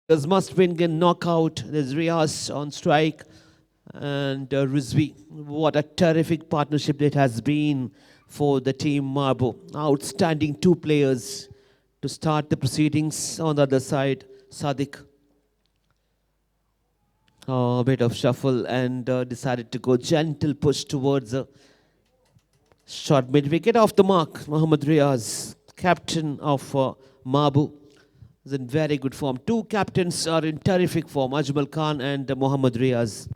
There's must-win knockout. There's Riaz on strike, and Rizvi. What a terrific partnership it has been for the team Marbo. Outstanding two players to start the proceedings. On the other side, Sadiq. A bit of shuffle and decided to go gentle push towards a short mid wicket off the mark. Mohammad Riaz, captain of Mabu, is in very good form. Two captains are in terrific form, Ajmal Khan and Mohammad Riaz.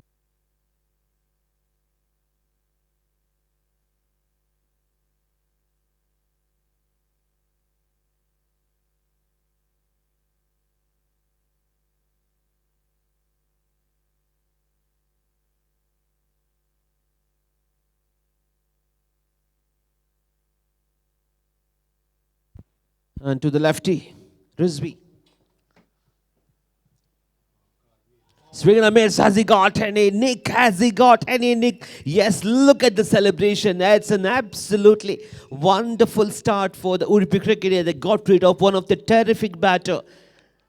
And to the lefty, Rizvi. Swing and a miss. Has he got any nick? Has he got any nick? Yes, look at the celebration. It's an absolutely wonderful start for the Udupi Cricket. They got rid of one of the terrific batter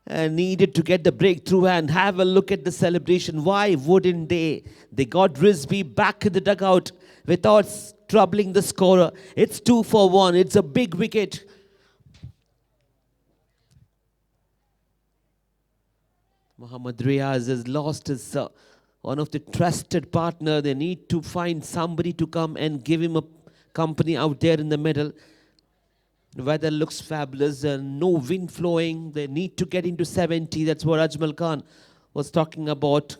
and needed to get the breakthrough, and have a look at the celebration. Why wouldn't they? They got Rizvi back in the dugout without troubling the scorer. It's 2 for 1. It's a big wicket. Mohammad Riaz has lost his one of the trusted partner. They need to find somebody to come and give him a company out there in the middle. The weather looks fabulous and no wind flowing. They need to get into 70. That's what Ajmal Khan was talking about.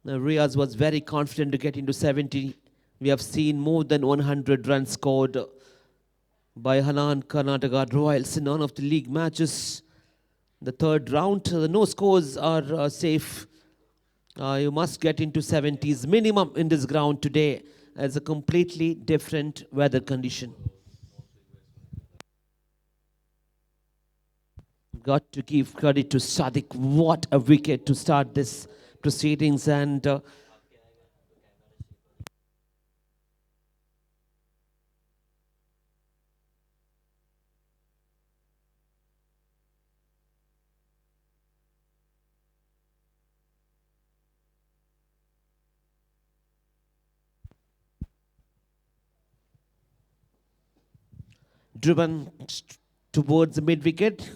Riaz was very confident to get into 70. We have seen more than 100 runs scored by Hanan Karnataka Royals in none of the league matches. The third round, no scores are safe. You must get into 70s minimum in this ground today as a completely different weather condition. Got to give credit to Sadiq. What a wicket to start this proceedings, and driven towards the mid wicket.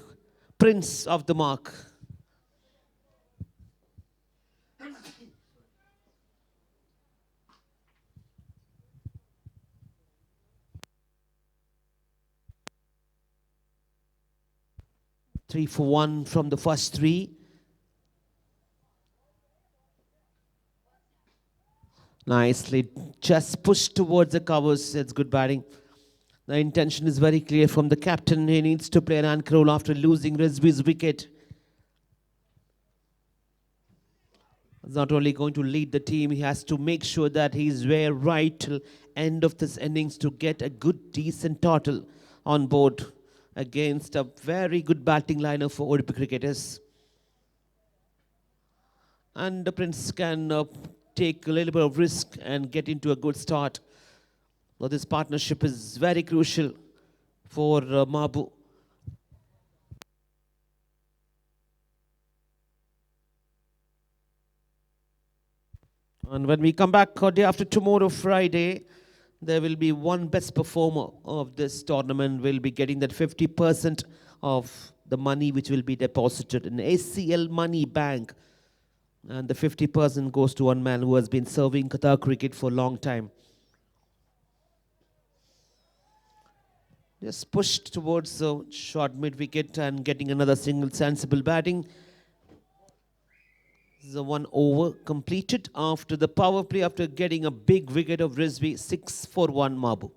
Prince of the mark. 3 for 1 from the first three. Nicely just pushed towards the covers. It's good batting. The intention is very clear from the captain. He needs to play an anchor role after losing Rizvi's wicket. He's not only going to lead the team, he has to make sure that he's there right till end of this innings to get a good, decent total on board against a very good batting lineup for Udupi cricketers. And the Prince can take a little bit of risk and get into a good start. Now, this partnership is very crucial for Mabu. And when we come back day after tomorrow, Friday, there will be one best performer of this tournament will be getting that 50% of the money which will be deposited in ACL Money Bank. And the 50% goes to one man who has been serving Qatar cricket for a long time. Just pushed towards the short mid-wicket and getting another single sensible batting. The 1 over completed after the power play after getting a big wicket of Rizvi. 6 for 1 Mabu.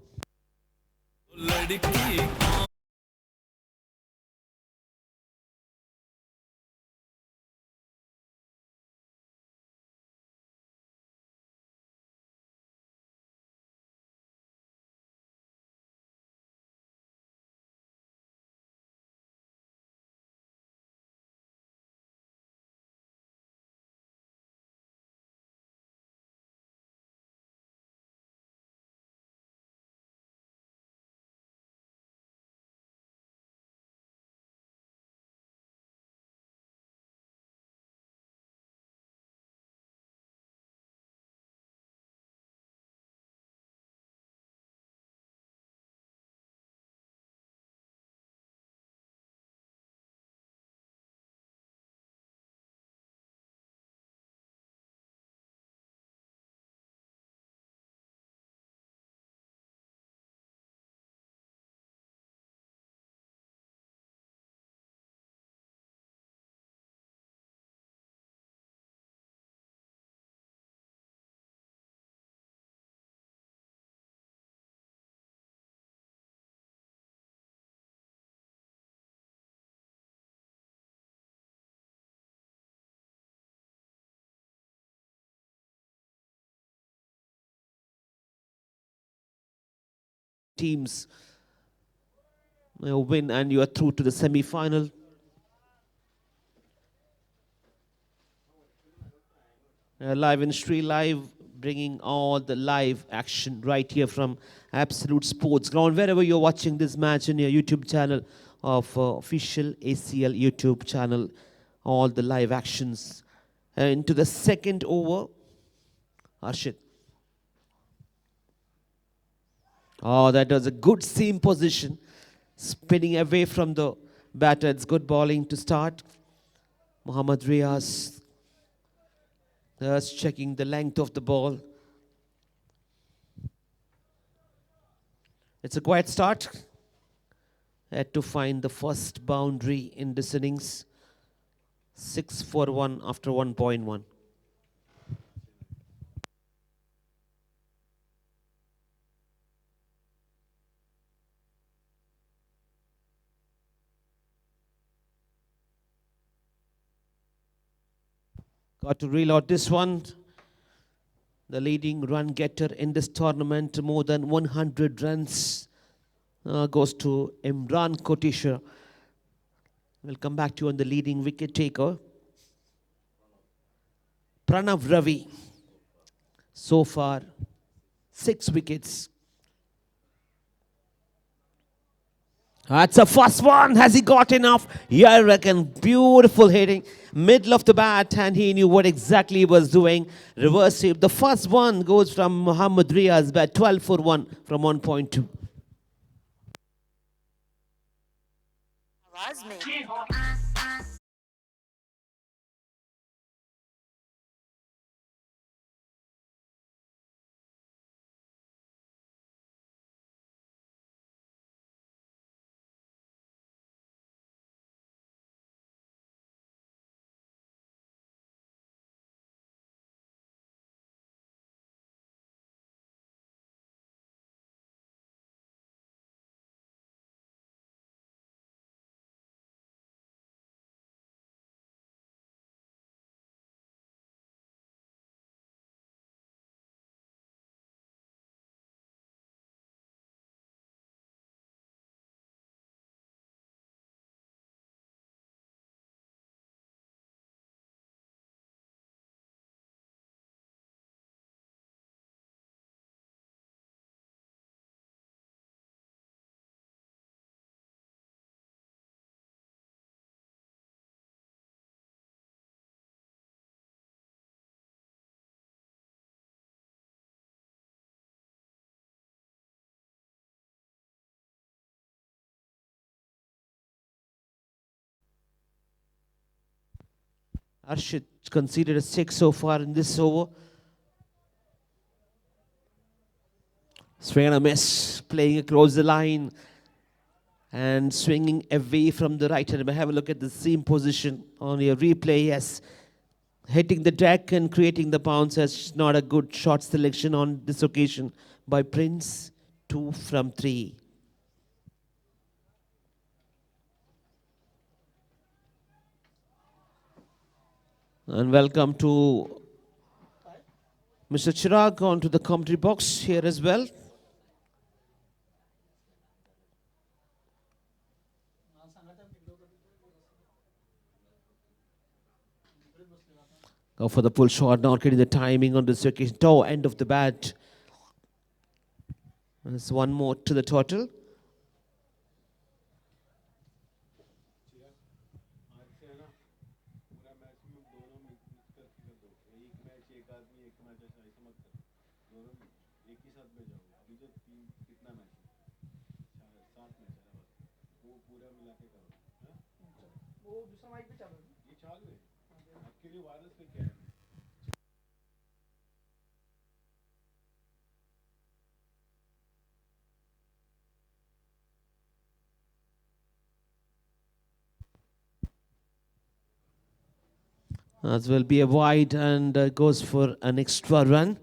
teams win and you are through to the semi-final. Live in Sri Live, bringing all the live action right here from Absolute Sports Ground. Wherever you're watching this match in your YouTube channel of official ACL YouTube channel, all the live actions. Into the second over, Arshit. Oh, that was a good seam position. Spinning away from the batter. It's good bowling to start. Mohammad Riaz just checking the length of the ball. It's a quiet start. Had to find the first boundary in this innings. 6 for 1 after 1.1. Got to reload this one. The leading run getter in this tournament, more than 100 runs, goes to Imran Kotishar. We'll come back to you on the leading wicket taker. Pranav Ravi. So far, 6 wickets. That's a first one. Has he got enough? Yeah, I reckon. Beautiful hitting. Middle of the bat, and he knew what exactly he was doing. Reverse sweep. The first one goes from Mohammad Riaz bat, 12 for 1 from 1.2. Arshit conceded a 6 so far in this over. Swing and a miss, playing across the line and swinging away from the right hand. Have a look at the seam position on your replay. Yes, hitting the deck and creating the bounce. That's not a good shot selection on this occasion by Prince. 2 from 3. And welcome to Mr. Chirag onto the commentary box here as well. Go for the pull shot, not getting the timing on this occasion. Toe end of the bat. There's one more to the total. As will be a wide and goes for an extra run.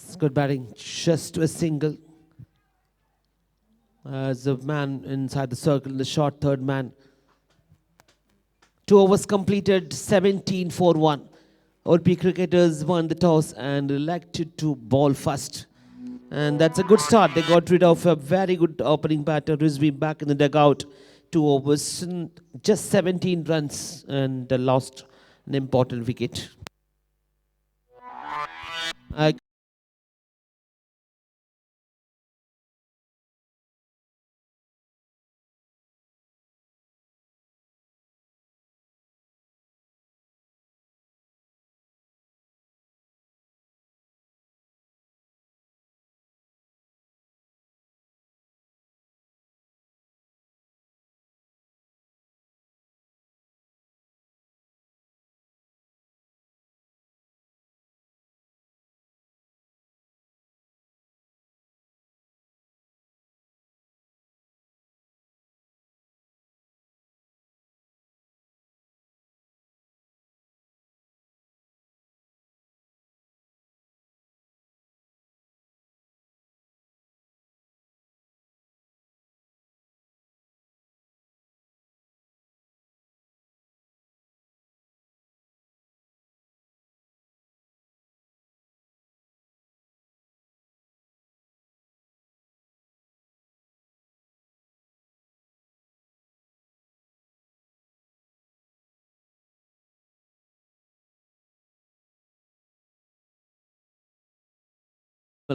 It's good batting, just to a single. As a man inside the circle, the short third man. 2 overs completed, 17 for 1. OP cricketers won the toss and elected to bowl first. And that's a good start. They got rid of a very good opening batter, Rizvi, back in the dugout. 2 overs, just 17 runs, and lost an important wicket. Uh,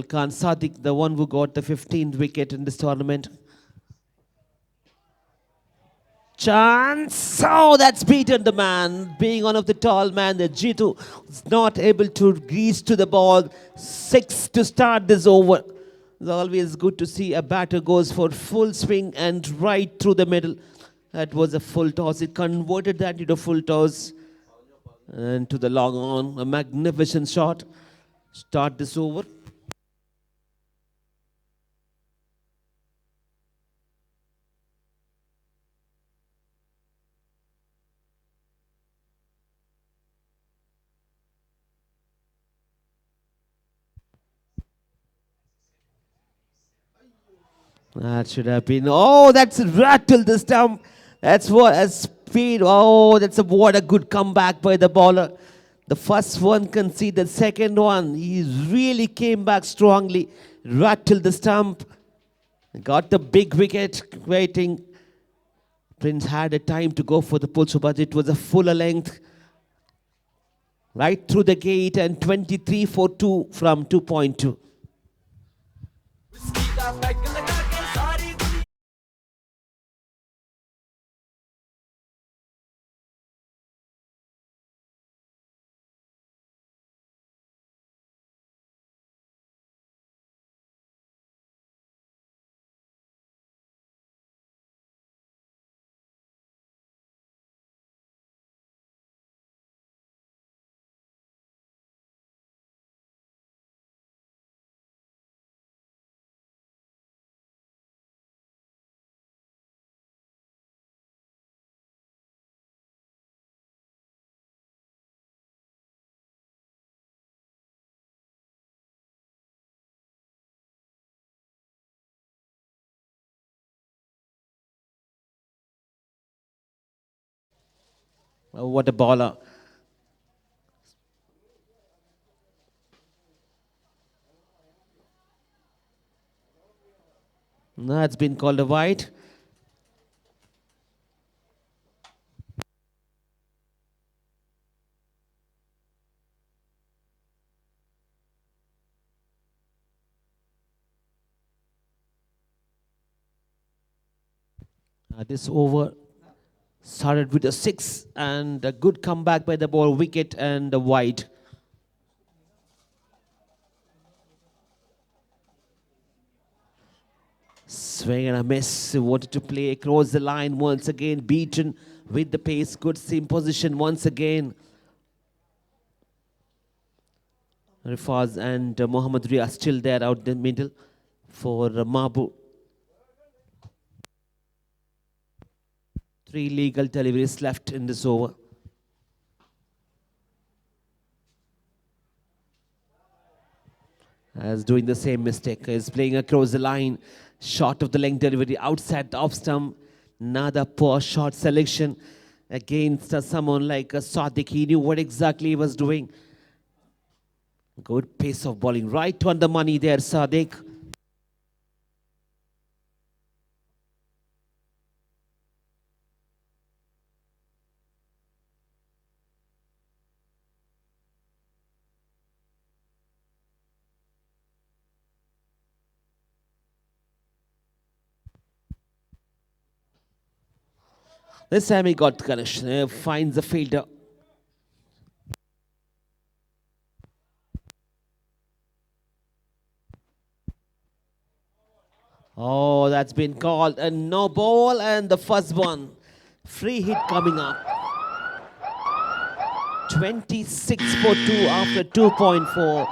Khan Sadiq, the one who got the 15th wicket in this tournament. Chance! Oh, that's beaten the man. Being one of the tall man, the Jitu was not able to grease to the ball. 6 to start this over. It's always good to see a batter goes for full swing and right through the middle. That was a full toss. It converted that into full toss. And to the long on, a magnificent shot. Start this over. That should have been. Oh, that's rattled the stump. That's what a speed. Oh, what a good comeback by the bowler. The first one conceded, the second one, he really came back strongly, rattled the stump, got the big wicket waiting. Prince had a time to go for the pull, but it was a fuller length. Right through the gate and 23 for 2 from 2.2. Oh, what a bowler. That's been called a wide. This over started with a 6 and a good comeback by the ball, wicket and a wide. Swing and a miss. Wanted to play across the line once again. Beaten with the pace. Good seam position once again. Rifaz and Mohammad Ria still there out the middle for Mabu. 3 legal deliveries left in this over. as doing the same mistake. Is playing across the line, short of the length delivery outside the off stump. Another poor shot selection against someone like Sadiq. He knew what exactly he was doing. Good pace of bowling, right on the money there, Sadiq. This time he got Ganesh, finds the fielder. Oh, that's been called a no ball, and the first one. Free hit coming up. 26 for 2 after 2.4.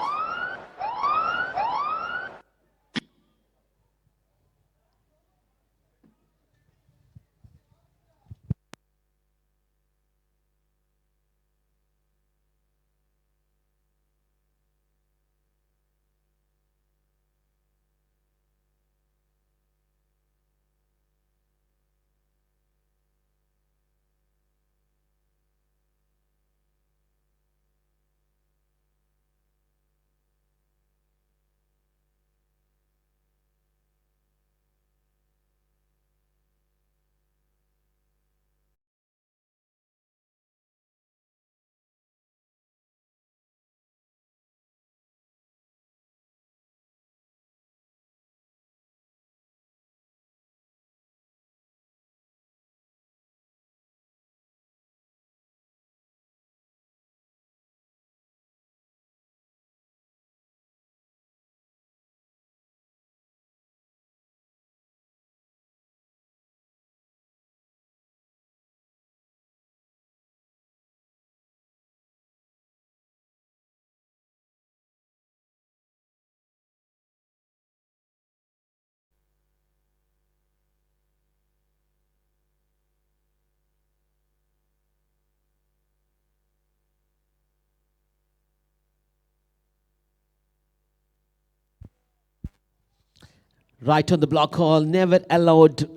Right on the block hole, never allowed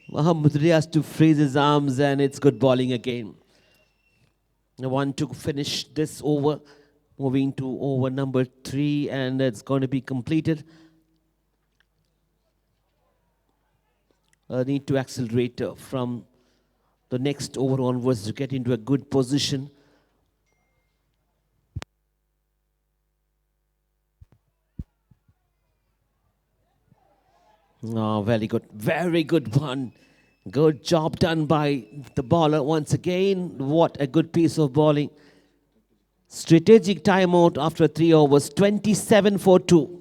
Mohammad Riaz to freeze his arms, and it's good bowling again. I want to finish this over, moving to over number 3, and it's going to be completed. Need to accelerate from the next over onwards to get into a good position. Oh, very good one. Good job done by the bowler once again. What a good piece of bowling. Strategic timeout after 3 overs, 27 for 2.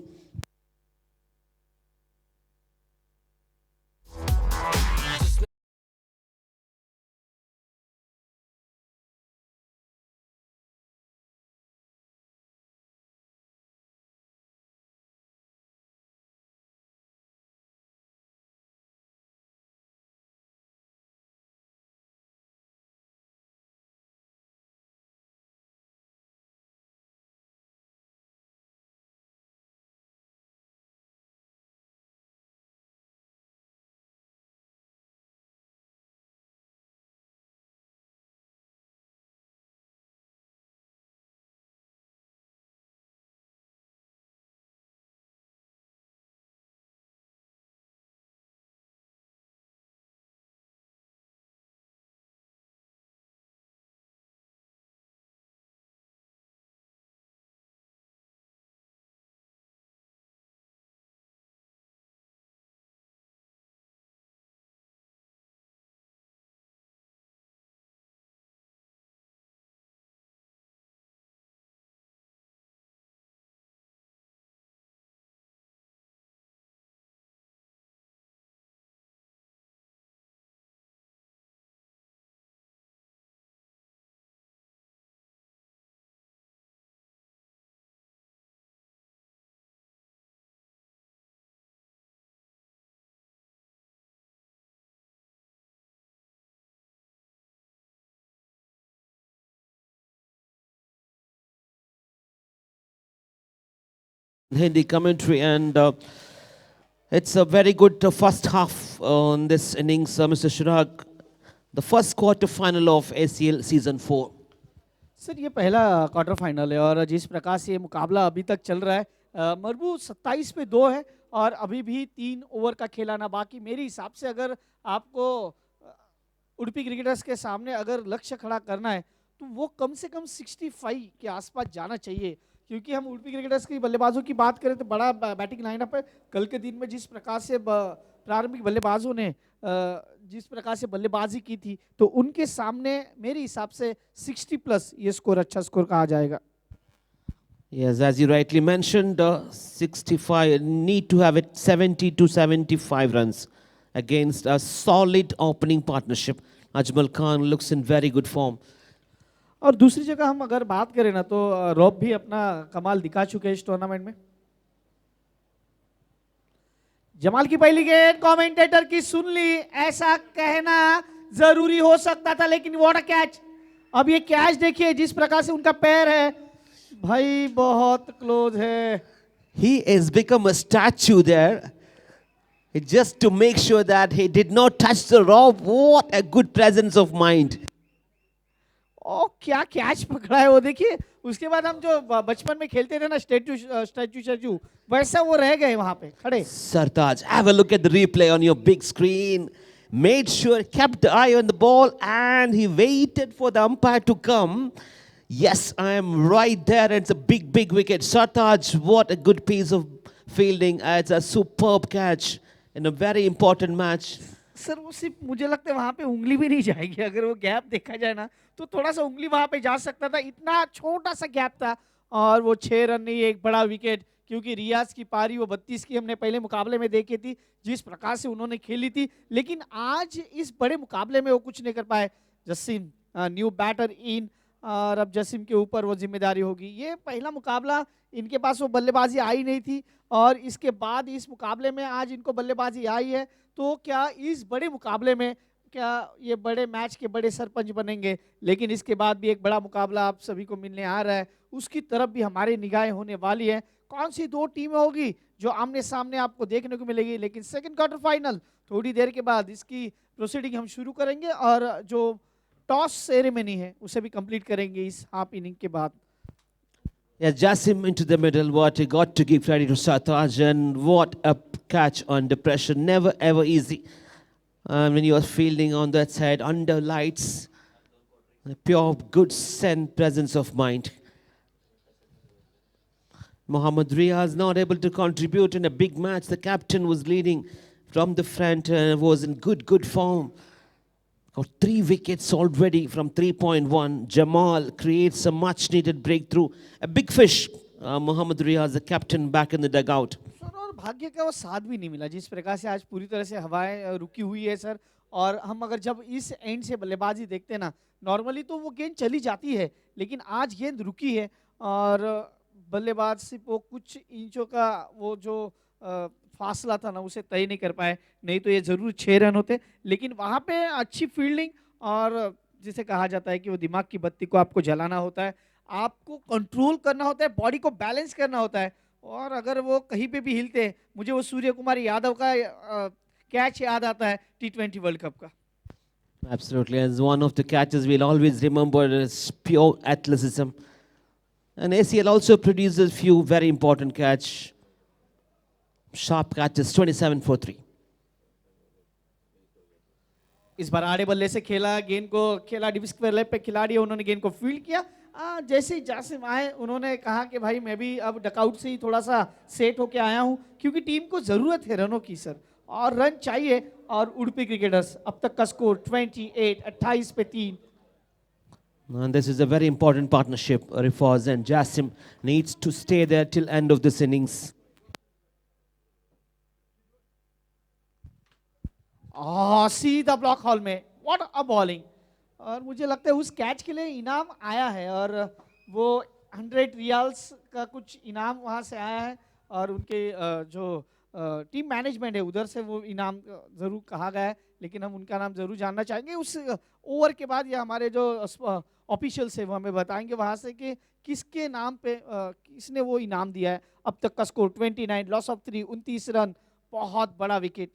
Hindi commentary, and it's a very good first half on this innings, Mr. Shirag. The first quarter final of ACL Season 4. Sir ये पहला quarter final है और जिस प्रकार से ये मुकाबला अभी तक चल रहा है, मरबू 27 पे 2 है और अभी भी 3 ओवर का खेलाना बाकी। मेरे हिसाब से अगर आपको उडुपी क्रिकेटर्स के सामने अगर लक्ष्य खड़ा करना है तो वो कम से कम 65 के आसपास जाना चाहिए, क्योंकि हम उडुपी क्रिकेटर्स की बल्लेबाजों की बात करें तो बड़ा बैटिंग लाइनअप है। कल के दिन में जिस प्रकार से प्रारंभिक बल्लेबाजों ने जिस प्रकार से बल्लेबाजी की थी तो उनके सामने मेरे हिसाब से 60 प्लस ये स्कोर अच्छा स्कोर कहा जाएगा। Yes, as you rightly mentioned, 65 need to have it 70 to 75 runs against a solid opening partnership. Ajmal Khan looks in very good form. और दूसरी जगह हम अगर बात करें ना तो रॉब भी अपना कमाल दिखा चुके हैं इस टूर्नामेंट में। जमाल की पहली गेंद कमेंटेटर की सुन ली, ऐसा कहना जरूरी हो सकता था लेकिन व्हाट अ कैच। अब ये कैच देखिए जिस प्रकार से उनका पैर है भाई बहुत क्लोज है। He has become a statue there. Just to make sure that he did not touch the rope. What a good presence of mind. ओ क्या कैच पकड़ा है वो देखिए। उसके बाद हम जो बचपन में खेलते थे ना स्टैचू वैसा वो रह गए वहां पे खड़े। Sartaj, have a look at the replay on your big screen. Made sure, kept the eye on the ball, and he waited for the umpire to come. Yes, I am right there. It's a big, big wicket. Sartaj, what a good piece of fielding. It's a superb catch in a very important match. Sir वो सिर्फ मुझे लगता है वहां पे उंगली भी नहीं जाएगी, अगर वो गैप देखा जाए ना तो थोड़ा सा उंगली वहां पे जा सकता था, इतना छोटा सा गैप था। और वो 6 रन नहीं एक बड़ा विकेट, क्योंकि रियाज की पारी वो 32 की हमने पहले मुकाबले में देखी थी जिस प्रकार से उन्होंने खेली थी, लेकिन आज इस बड़े मुकाबले में वो कुछ नहीं कर पाए। जसीम न्यू बैटर इन, और अब जसीम के ऊपर वो जिम्मेदारी होगी। ये पहला मुकाबला इनके पास वो बल्लेबाजी आई नहीं थी और इसके बाद इस मुकाबले में आज इनको बल्लेबाजी आई है, तो क्या इस बड़े मुकाबले में क्या ये बड़े मैच के बड़े सरपंच बनेंगे। लेकिन इसके बाद भी एक बड़ा मुकाबला आप सभी को मिलने आ रहा है, उसकी तरफ भी हमारी निगाहें होने वाली है। कौन सी 2 टीमें होगी जो आमने सामने आपको देखने को मिलेगी। लेकिन सेकंड क्वार्टर फाइनल थोड़ी देर के बाद इसकी प्रोसीडिंग हम शुरू करेंगे और जो टॉस सेरेमनी है उसे भी कंप्लीट करेंगे इस हाफ इनिंग के बाद। Yeah, Jasim into the middle. What he got to give credit to Sartaj, and what a catch under pressure. Never ever easy. When you are fielding on that side under lights, a pure good sense presence of mind. Mohammad Riaz not able to contribute in a big match. The captain was leading from the front and was in good form. Got 3 wickets already from 3.1. Jamal creates a much needed breakthrough. A big fish. Mohammad Riaz, the captain, back in the dugout. Sir और भाग्य का वो साथ भी नहीं मिला जिस प्रकार से आज पूरी तरह से हवाएं रुकी हुई है सर। और हम अगर जब इस एंड से बल्लेबाजी देखते हैं ना नॉर्मली तो वो गेंद चली जाती है, लेकिन आज गेंद रुकी है और बल्लेबाज सिर्फ वो कुछ इंचों का वो जो फासला था ना उसे तय नहीं कर पाए, नहीं तो ये जरूर 6 रन होते। लेकिन वहाँ पे अच्छी फील्डिंग और जिसे कहा जाता है कि वो दिमाग की बत्ती को आपको जलाना होता है, आपको कंट्रोल करना होता है, बॉडी को बैलेंस करना होता है। और अगर वो कहीं पे भी हिलते हैं, मुझे वो सूर्य कुमार यादव का कैच याद आता है T20 वर्ल्ड कप का। Absolutely, as one of the catches we'll always remember is pure athleticism. And ACL also produces few very important catch. Sharp catches, 27 for 3. इस बार आड़े बल्ले से खेला, गेंद को खेला डिस्क पर लेग पे खिलाड़ी है, उन्होंने गेंद को फील्ड किया। जैसे ही जासिम आए उन्होंने कहा कि भाई मैं भी अब डकआउट से ही थोड़ा सा सेट होके आया हूं, क्योंकि टीम को जरूरत है रनों की सर, और रन चाहिए। और उडुपी क्रिकेटर्स अब तक का स्कोर 28 पे 3। And this is a very important partnership. Rifaz and Jasim needs to stay there till end of this innings. सीधा ब्लॉक हॉल में, व्हाट अ बॉलिंग। और मुझे लगता है उस कैच के लिए इनाम आया है और वो 100 रियाल्स का कुछ इनाम वहां से आया है। और उनके जो टीम मैनेजमेंट है उधर से वो इनाम जरूर कहा गया है, लेकिन हम उनका नाम जरूर जानना चाहेंगे। उस ओवर के बाद या हमारे जो ऑफिशियल्स है वो हमें बताएंगे वहां से कि किसके नाम पे किसने वो इनाम दिया है। अब तक का स्कोर 29, लॉस ऑफ 3, 29 रन, बहुत बड़ा विकेट।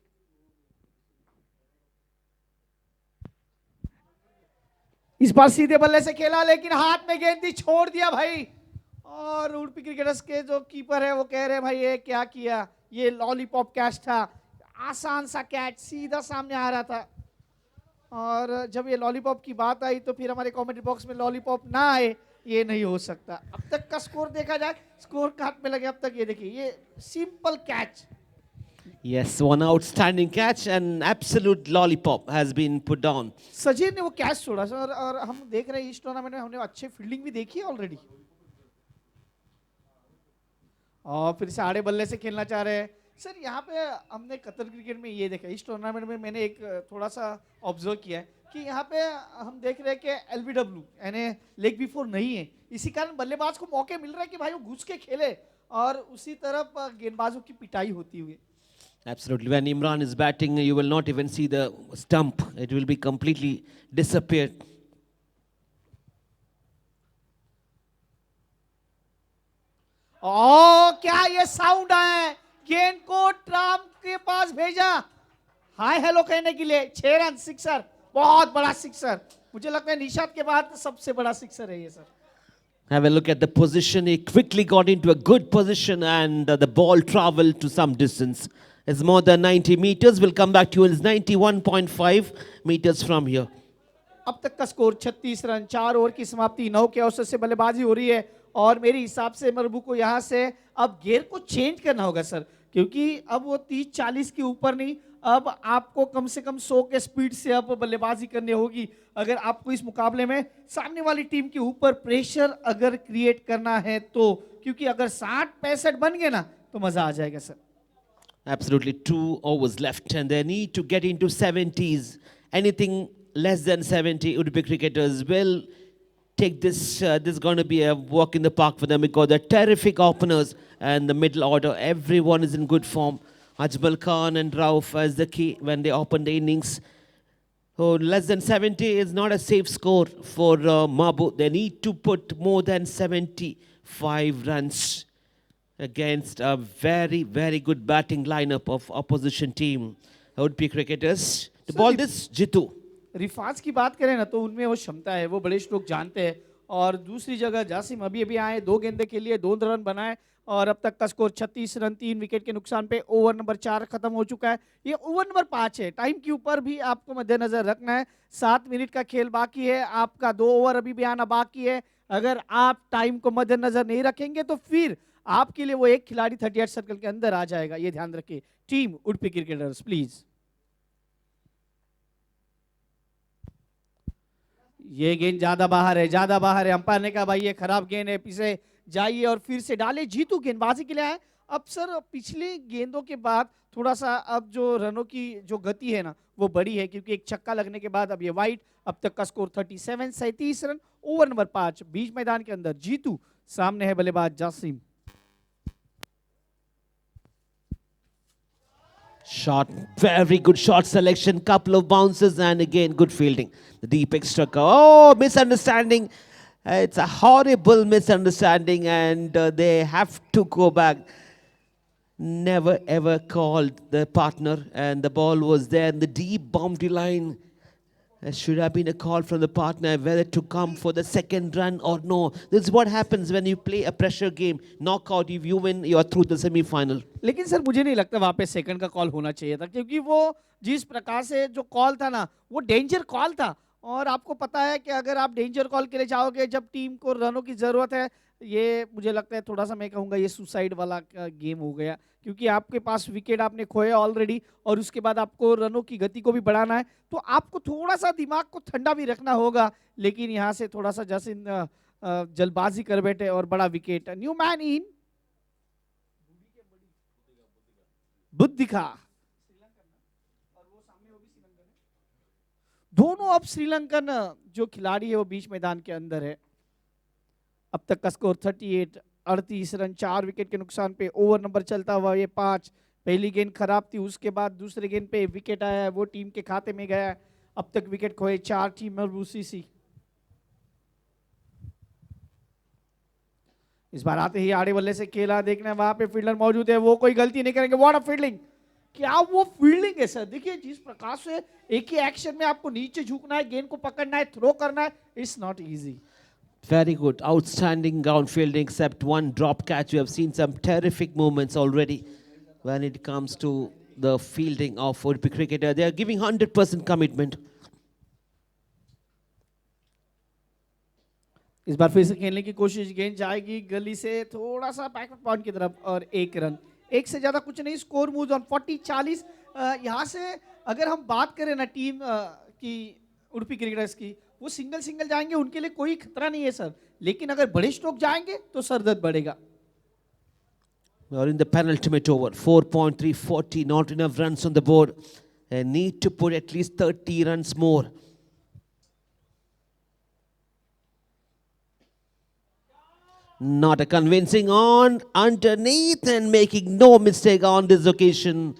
इस बार सीधे बल्ले से खेला लेकिन हाथ में गेंद थी, छोड़ दिया भाई। और उडुपी क्रिकेटर्स के जो कीपर है वो कह रहे हैं भाई ये क्या किया, ये लॉलीपॉप कैच था, आसान सा कैच सीधा सामने आ रहा था। और जब ये लॉलीपॉप की बात आई तो फिर हमारे कमेंट्री बॉक्स में लॉलीपॉप ना आए ये नहीं हो सकता। अब तक का स्कोर देखा जाए, स्कोर का हाथ में लगे अब तक, ये देखिए ये simple catch. Yes, one outstanding catch and absolute lollipop has been put down. Sajid ने वो कैच छोड़ा सर, और हम देख रहे हैं इस टूर्नामेंट में हमने अच्छे फील्डिंग भी देखी है ऑलरेडी। और फिर से आड़े बल्ले से खेलना चाह रहे हैं सर। यहाँ पे हमने कतर क्रिकेट में ये देखा, इस टूर्नामेंट में मैंने एक थोड़ा सा ऑब्जर्व किया है कि यहाँ पे हम देख रहे हैं कि एलबीडब्ल्यू यानी लेग बिफोर नहीं है, इसी कारण बल्लेबाज को मौके मिल रहा है कि भाई वो घुस के खेले और उसी तरफ गेंदबाजों की पिटाई होती हुई। Absolutely. When Imran is batting, you will not even see the stump. It will be completely disappeared. ओ क्या ये साउंड आया, गेंद को ट्रम्प के पास भेजा हाय हेलो कहने के लिए। 6 रन, सिक्सर, बहुत बड़ा सिक्सर। मुझे लगता है निशात के बाद सबसे बड़ा सिक्सर है ये sir. Have a look at the position. He quickly got into a good position and the ball traveled to some distance. It's more than 90 meters. We'll come back to you. It's 91.5 meters from here. अब तक का score 36 run, 4 over की समाप्ति, 9 के औसत से बल्लेबाजी हो रही है। और मेरे हिसाब से मरबू को यहाँ से अब गियर को चेंज करना होगा सर, क्योंकि अब वो 30-40 के ऊपर नहीं, अब आपको कम से कम 100 के स्पीड से अब बल्लेबाजी करनी होगी अगर आपको इस मुकाबले में सामने वाली टीम के ऊपर प्रेशर अगर क्रिएट करना है तो, क्योंकि अगर 60-65 बन गए ना तो मजा आ जाएगा sir. Absolutely, 2 overs left and they need to get into 70s. Anything less than 70, Udupi cricketers will take this. This is going to be a walk in the park for them because they're terrific openers and the middle order. Everyone is in good form. Ajmal Khan and Rauf as the key when they open the innings. So less than 70 is not a safe score for Mabu. They need to put more than 75 runs against a very, very good batting lineup of opposition team. Udupi cricketers. The ball this Jitu. रिफाज की बात करें ना तो उनमें वो क्षमता है, वो बड़े स्ट्रोक जानते हैं। और दूसरी जगह जासिम अभी अभी आए, 2 गेंदे के लिए 2 रन बनाए और अब तक का स्कोर 36 रन, 3 विकेट के नुकसान पे ओवर नंबर 4 खत्म हो चुका है। ये ओवर नंबर 5 है, टाइम के ऊपर भी आपको मद्देनजर रखना है। 7 मिनट का खेल बाकी है, आपका 2 ओवर अभी भी आना बाकी है। अगर आप टाइम को मद्देनजर नहीं रखेंगे तो फिर आपके लिए वो एक खिलाड़ी 38 सर्कल के अंदर आ जाएगा, ये ध्यान रखिए टीम उडुपी क्रिकेटर्स प्लीज। ये गेंद ज्यादा बाहर है, ज्यादा बाहर है। अंपायर ने कहा भाई ये खराब गेंद है, पीछे जाइए और फिर से डाले। जीतू गेंदबाजी के लिए आए। अब सर पिछली गेंदों के बाद थोड़ा सा अब जो रनों की जो गति है ना वो बड़ी है, क्योंकि एक छक्का लगने के बाद अब ये वाइड। अब तक का स्कोर 37, 37 रन, ओवर नंबर 5। बीच मैदान के अंदर जीतू, सामने है बल्लेबाज Jasim. Shot, very good shot selection, couple of bounces and again good fielding. The deep extra cover. Oh, misunderstanding. It's a horrible misunderstanding and they have to go back. Never ever called the partner and the ball was there in the deep boundary line. There should have been a call from the partner whether to come for the second run or no. This is what happens when you play a pressure game. Knockout, if you win, you are through the semi-final. लेकिन sir मुझे नहीं लगता वहां पे second का call होना चाहिए था, क्योंकि वो जिस प्रकार से जो कॉल था ना वो डेंजर कॉल था। और आपको पता है कि अगर आप डेंजर कॉल के लिए जाओगे जब टीम को रनों की जरूरत है, ये मुझे लगता है थोड़ा सा मैं कहूँगा ये सुसाइड वाला गेम हो गया, क्योंकि आपके पास विकेट आपने खोया ऑलरेडी और उसके बाद आपको रनों की गति को भी बढ़ाना है, तो आपको थोड़ा सा दिमाग को ठंडा भी रखना होगा। लेकिन यहाँ से थोड़ा सा जैसे जल्दबाजी कर बैठे और बड़ा विकेट। न्यू मैन इन बुद्धिका, दोनों अब श्रीलंकन जो खिलाड़ी है वो बीच मैदान के अंदर है। अब तक का स्कोर 38, 38 रन, 4 विकेट के नुकसान पे ओवर नंबर चलता हुआ ये 5। पहली गेंद खराब थी, उसके बाद दूसरे गेंद पे विकेट आया है, वो टीम के खाते में गया है। अब तक विकेट खोए 4 टीम और BCC। इस बार आते ही आड़े बल्ले से खेला, देखना वहां पे फील्डर मौजूद है, वो कोई गलती नहीं करेंगे। व्हाट अ फील्डिंग, क्या वो फील्डिंग है सर। देखिए जिस प्रकार से एक ही एक्शन में आपको नीचे झुकना है, गेंद को पकड़ना है, थ्रो करना है, it's not easy. Very good. Outstanding ground fielding, except one drop catch. We have seen some terrific moments already when it comes to the fielding of Olympic cricketer. They are giving 100% commitment. इस बार फिर से खेलने की कोशिश, गेंद जाएगी गली से थोड़ा सा बैकवर्ड पॉइंट की तरफ और 1 रन। एक से ज्यादा कुछ नहीं, स्कोर मूव्स ऑन 40-40। यहाँ से अगर हम बात करें ना टीम की, उडुपी क्रिकेटर्स की, वो सिंगल सिंगल जाएंगे, उनके लिए कोई खतरा नहीं है सर, लेकिन अगर बड़े स्ट्रोक जाएंगे तो सरदर्द बढ़ेगा। We are in the penultimate over. 4.340, not enough runs on the board. They need to put at least 30 runs more. Not a convincing on underneath and making no mistake on this occasion.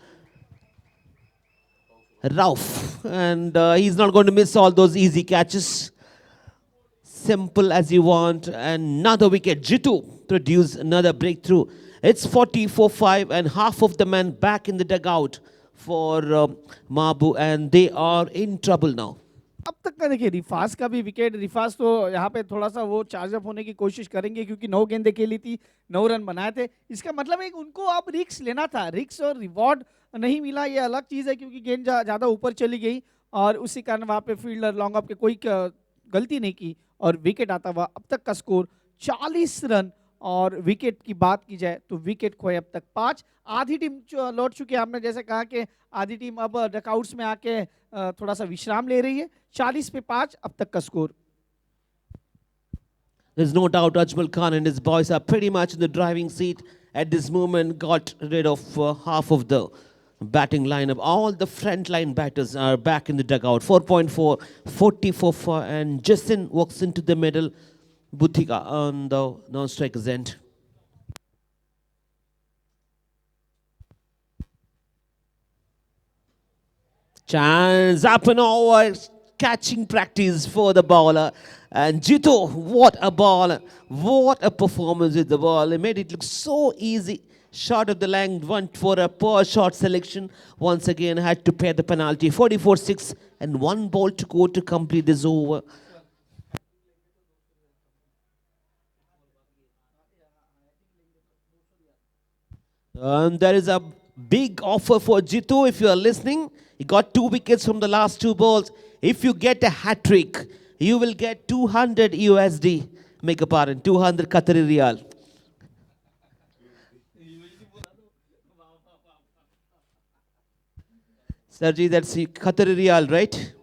Rauf, and he's not going to miss all those easy catches. Simple as you want. Another wicket. Jitu produced another breakthrough. It's 44-5 and half of the men back in the dugout for Mabu, and they are in trouble now. अब तक का देखिए रिफास का भी wicket, रिफास तो यहाँ पे थोड़ा सा वो चार्ज अप होने की कोशिश करेंगे क्योंकि 9 गेंदें खेली थी, 9 रन बनाए थे। इसका मतलब है कि उनको अब रिक्स लेना था, रिक्स और रिवॉर्ड नहीं मिला, ये अलग चीज़ है क्योंकि गेंद ज़्यादा ऊपर चली गई और उसी कारण वहाँ पे फील्डर लॉन्ग अप के कोई गलती नहीं की और विकेट आता हुआ। अब तक का स्कोर 40 रन और विकेट की बात की जाए तो विकेट खोए अब तक 5। आधी टीम लौट चुकी है, हमने जैसे कहा कि आधी टीम अब डकआउट्स में आके थोड़ा सा विश्राम ले रही है। 40 पे 5 अब तक का score. There's no doubt Ajmal Khan and his boys are pretty much in the driving seat at this moment. Got rid of half of the batting lineup. All the frontline batters are back in the dugout. 4.4, 44 and Justin walks into the middle. Butika on the non-striker's end. Chance up and over, catching practice for the bowler. And Jito, what a ball, what a performance with the ball. He made it look so easy. Short of the length, went for a poor shot selection. Once again had to pay the penalty. 44-6 and 1 ball to go to complete this over. There is a big offer for Jitu if you are listening. He got 2 wickets from the last 2 balls. If you get a hat-trick, you will get 200 USD. Make a pardon, 200 Qatari Riyal. Sarji, that's Qatari Riyal, right?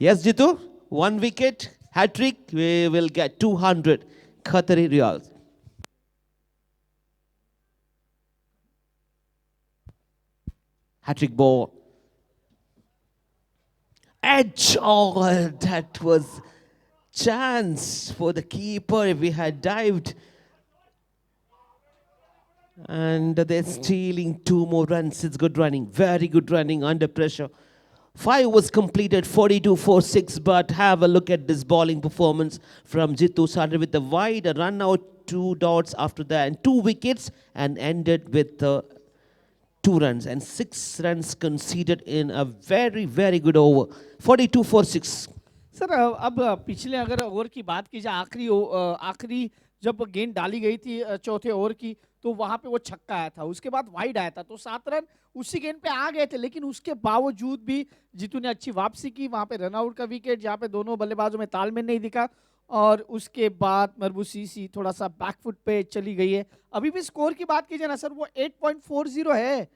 Yes, Jitu? 1 wicket, hat-trick, we will get 200 Qatari Riyals. Hat-trick ball. Edge. Oh, that was chance for the keeper if he had dived. And they're stealing 2 more runs. It's good running. Very good running under pressure. 5 was completed, 42-4-6. But have a look at this bowling performance from Jitu. Started with a wide, a run out, 2 dots after that, and 2 wickets, and ended with 2 runs and 6 runs conceded in a very, very good over. 42-4-6. Sir अब पिछले अगर over की बात की जाए, आखिरी जब गेंद डाली गई थी चौथे ओवर की, तो वहां पे वो छक्का आया था, उसके बाद वाइड आया था, तो 7 रन उसी गेंद पे आ गए थे, लेकिन उसके बावजूद भी जीतू ने अच्छी वापसी की। वहां पे रनआउट का विकेट जहां पे दोनों बल्लेबाजों में तालमेल नहीं दिखा और उसके बाद मरबूसीसी थोड़ा सा बैकफुट पे चली गई है। अभी भी स्कोर की बात की जाए ना सर, वो 8.40 है,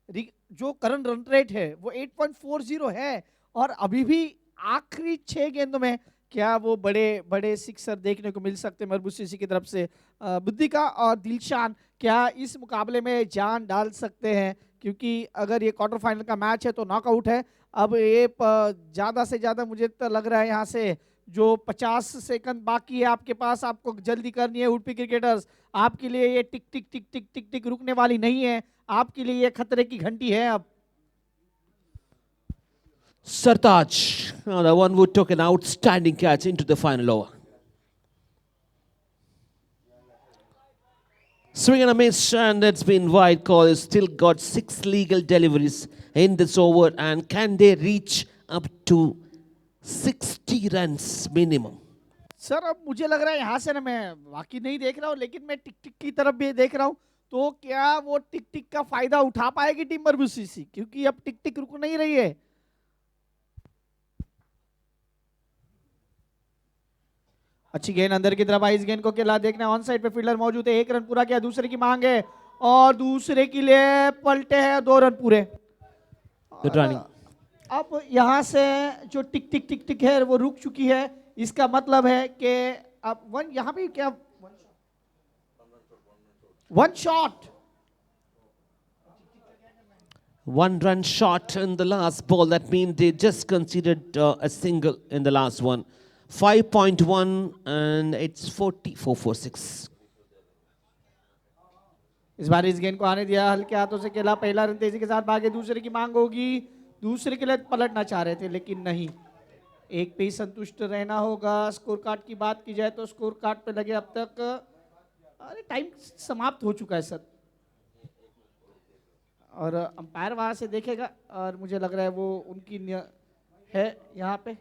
जो करंट रन रेट है वो 8.40 है और अभी भी आखिरी 6 गेंदों में क्या वो बड़े बड़े सिक्सर देखने को मिल सकते हैं मरबूसीसी की तरफ से। बुद्धिका और दिलशान क्या इस मुकाबले में जान डाल सकते हैं, क्योंकि अगर ये क्वार्टर फाइनल का मैच है तो नॉकआउट है। अब ये ज़्यादा से ज़्यादा मुझे तो लग रहा है यहाँ से जो 50 सेकंड बाकी है आपके पास, आपको जल्दी करनी है उडुपी क्रिकेटर्स। आपके लिए ये टिक टिक टिक टिक टिक टिक रुकने वाली नहीं है, आपके लिए ये खतरे की घंटी है। अब Sartaj, the one who took an outstanding catch into the final over. Swing and a miss, and it's been wide call. He's still got 6 legal deliveries in this over, and can they reach up to 60 runs minimum? Sir अब मुझे लग रहा है यहाँ से ना, मैं बाकी नहीं देख रहा हूँ लेकिन मैं टिक टिक की तरफ भी देख रहा हूँ, तो क्या वो टिक टिक का फायदा उठा पाएगी टिम्बर सीसी, क्योंकि अब टिक टिक रुक नहीं रही है। अच्छी गेंद अंदर की तरफ आई, इस गेंद को खेला, देखना ऑन साइड पे फील्डर मौजूद है, 1 रन पूरा किया, दूसरे की मांग है और दूसरे के लिए पलटे हैं 2 रन पूरे। Good running. अब यहाँ से जो टिक टिक टिक टिक है वो रुक चुकी है, इसका मतलब है कि अब वन, यहाँ पे क्या 1 shot, 1 run shot in the last ball. That means they just conceded a single in the last one. 5.1 and it's 44-46. इस बार इस गेंद को आने दिया, हल्के हाथों से खेला, पहला रन तेजी के साथ भागे, दूसरे की मांग होगी, दूसरे के लिए पलटना चाह रहे थे लेकिन नहीं, एक पे ही संतुष्ट रहना होगा। स्कोर कार्ड की बात की जाए तो स्कोर कार्ड पे लगे अब तक, अरे टाइम समाप्त हो चुका है सर, और अंपायर वहां से देखेगा और मुझे लग रहा है वो उनकी है यहाँ पे।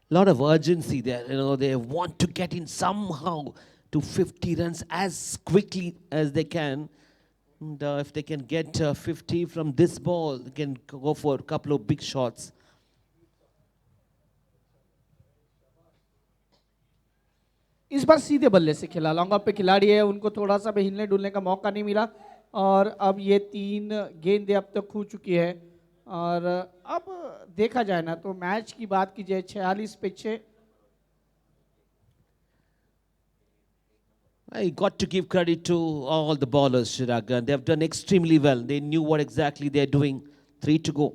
Lot of urgency there. They want to get in somehow to 50 runs as quickly as they can. And if they can get 50 from this ball, they can go for a couple of big shots. इस बार सीधे बल्ले से खेला, long off पे खिलाड़ी है, उनको थोड़ा सा भी हिलने डुलने का मौका नहीं मिला, और अब ये 3 गेंदें अब तक खो चुकी है। और अब देखा जाए ना तो मैच की बात की जाए 46 पे 6। I got to give credit to all the bowlers, Chirag. They have done extremely well. They knew what exactly they're doing. 3 to go.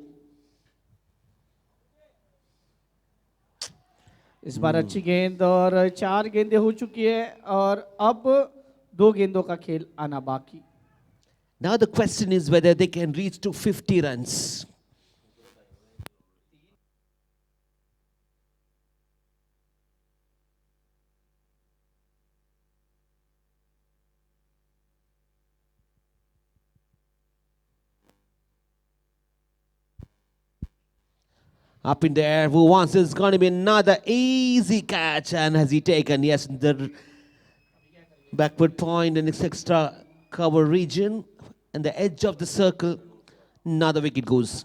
इस बार अच्छी गेंद और 4 गेंदें हो चुकी है और अब 2 गेंदों का खेल आना बाकी। Now the question is whether they can reach to 50 runs. Up in the air, who wants is going to be another easy catch, and has he taken? Yes, the backward point in its extra cover region and the edge of the circle, another wicket goes.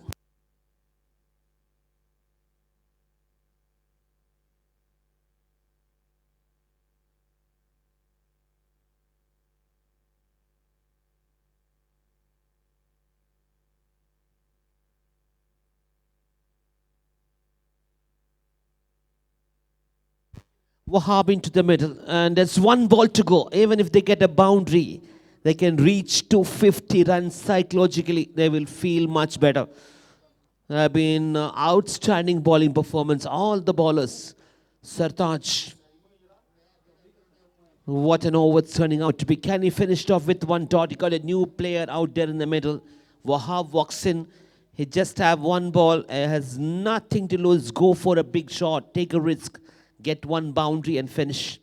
Wahab into the middle, and there's 1 ball to go. Even if they get a boundary, they can reach to 50 runs psychologically. They will feel much better. Have been outstanding bowling performance. All the bowlers. Sartaj. What an over it's turning out to be. Can he finish off with 1 dot? He got a new player out there in the middle. Wahab walks in. He just have 1 ball. Has nothing to lose. Go for a big shot. Take a risk. Get 1 boundary and finish.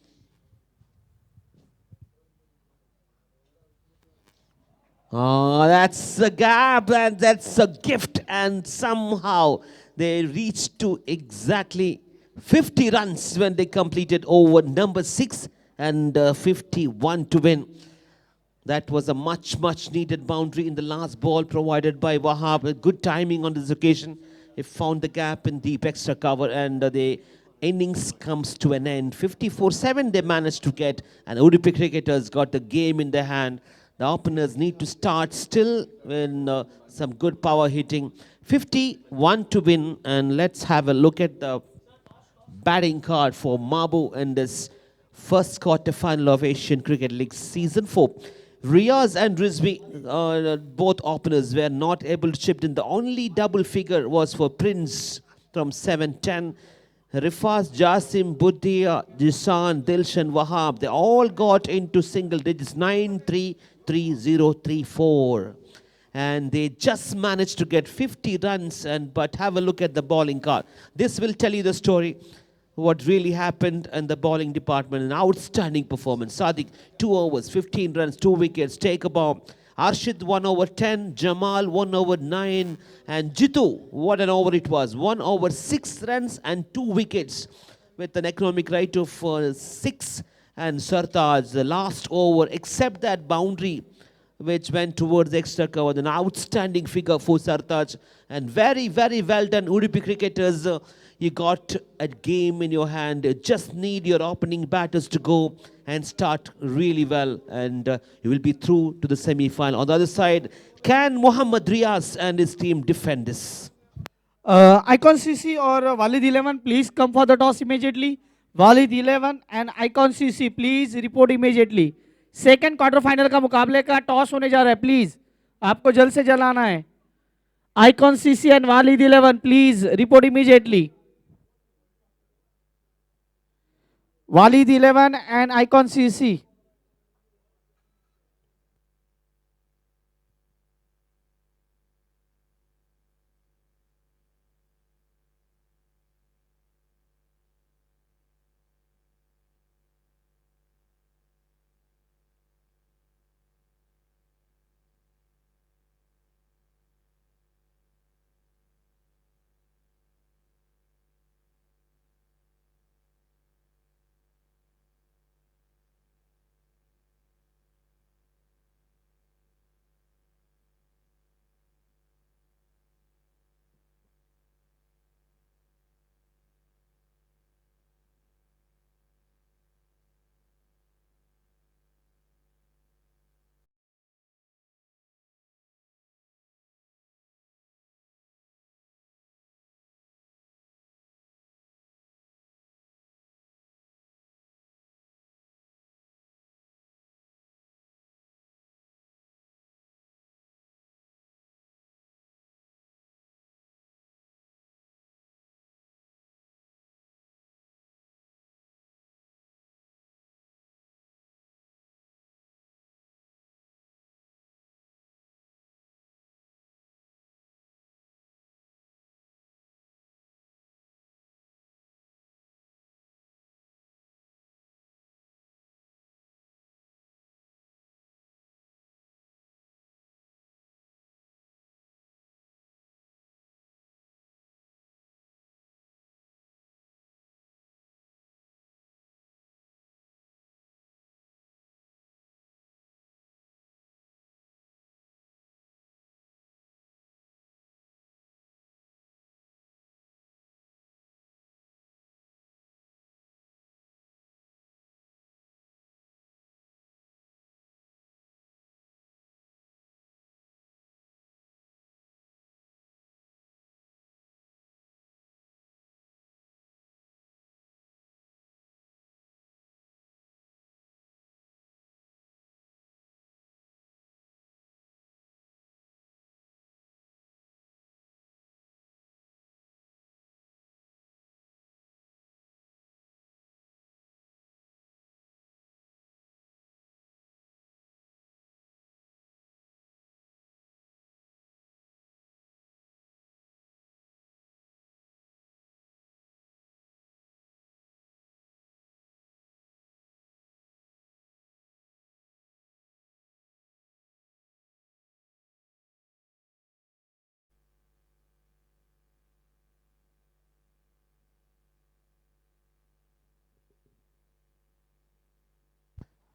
Oh, that's a gap, and that's a gift, and somehow they reached to exactly 50 runs when they completed over number 6 and 51 to win. That was a much needed boundary in the last ball provided by Wahab. Good timing on this occasion. He found the gap in deep extra cover, and the innings comes to an end. 54-7 they managed to get, and Udupi cricketers got the game in their hand. The openers need to start still in some good power hitting. 51 to win, and let's have a look at the batting card for Mabu in this first quarter final of Asian Cricket League Season 4. Riaz and Rizvi, both openers, were not able to chip in. The only double figure was for Prince from 7-10. Rifaz, Jasim, Budia, Jisan, Dilshan, Wahab, they all got into single digits 9-3-3-0-3-4. And they just managed to get 50 runs. But have a look at the bowling card. This will tell you the story, what really happened in the bowling department. An outstanding performance. Sadiq, 2 overs, 15 runs, 2 wickets, take a bomb. Arshid 1 over 10, Jamal 1 over 9, and Jitu, what an over it was, 1 over 6 runs and 2 wickets with an economic right of 6. And Sartaj, the last over, except that boundary which went towards the extra cover, an outstanding figure for Sartaj, and very, very well done, Udupi cricketers. You got a game in your hand. You just need your opening batters to go and start really well, and you will be through to the semi-final. On the other side, can Mohammad Riaz and his team defend this? Icon CC or Walid 11, please come for the toss immediately. Walid 11 and Icon CC, please report immediately. Second quarter final का मुकाबले का toss होने जा रहा है, please आपको जल्द से जल्द आना है. आइकॉन सीसी एंड वालिद 11, प्लीज रिपोर्ट इमीडिएटली. वालिद 11 and icon CC.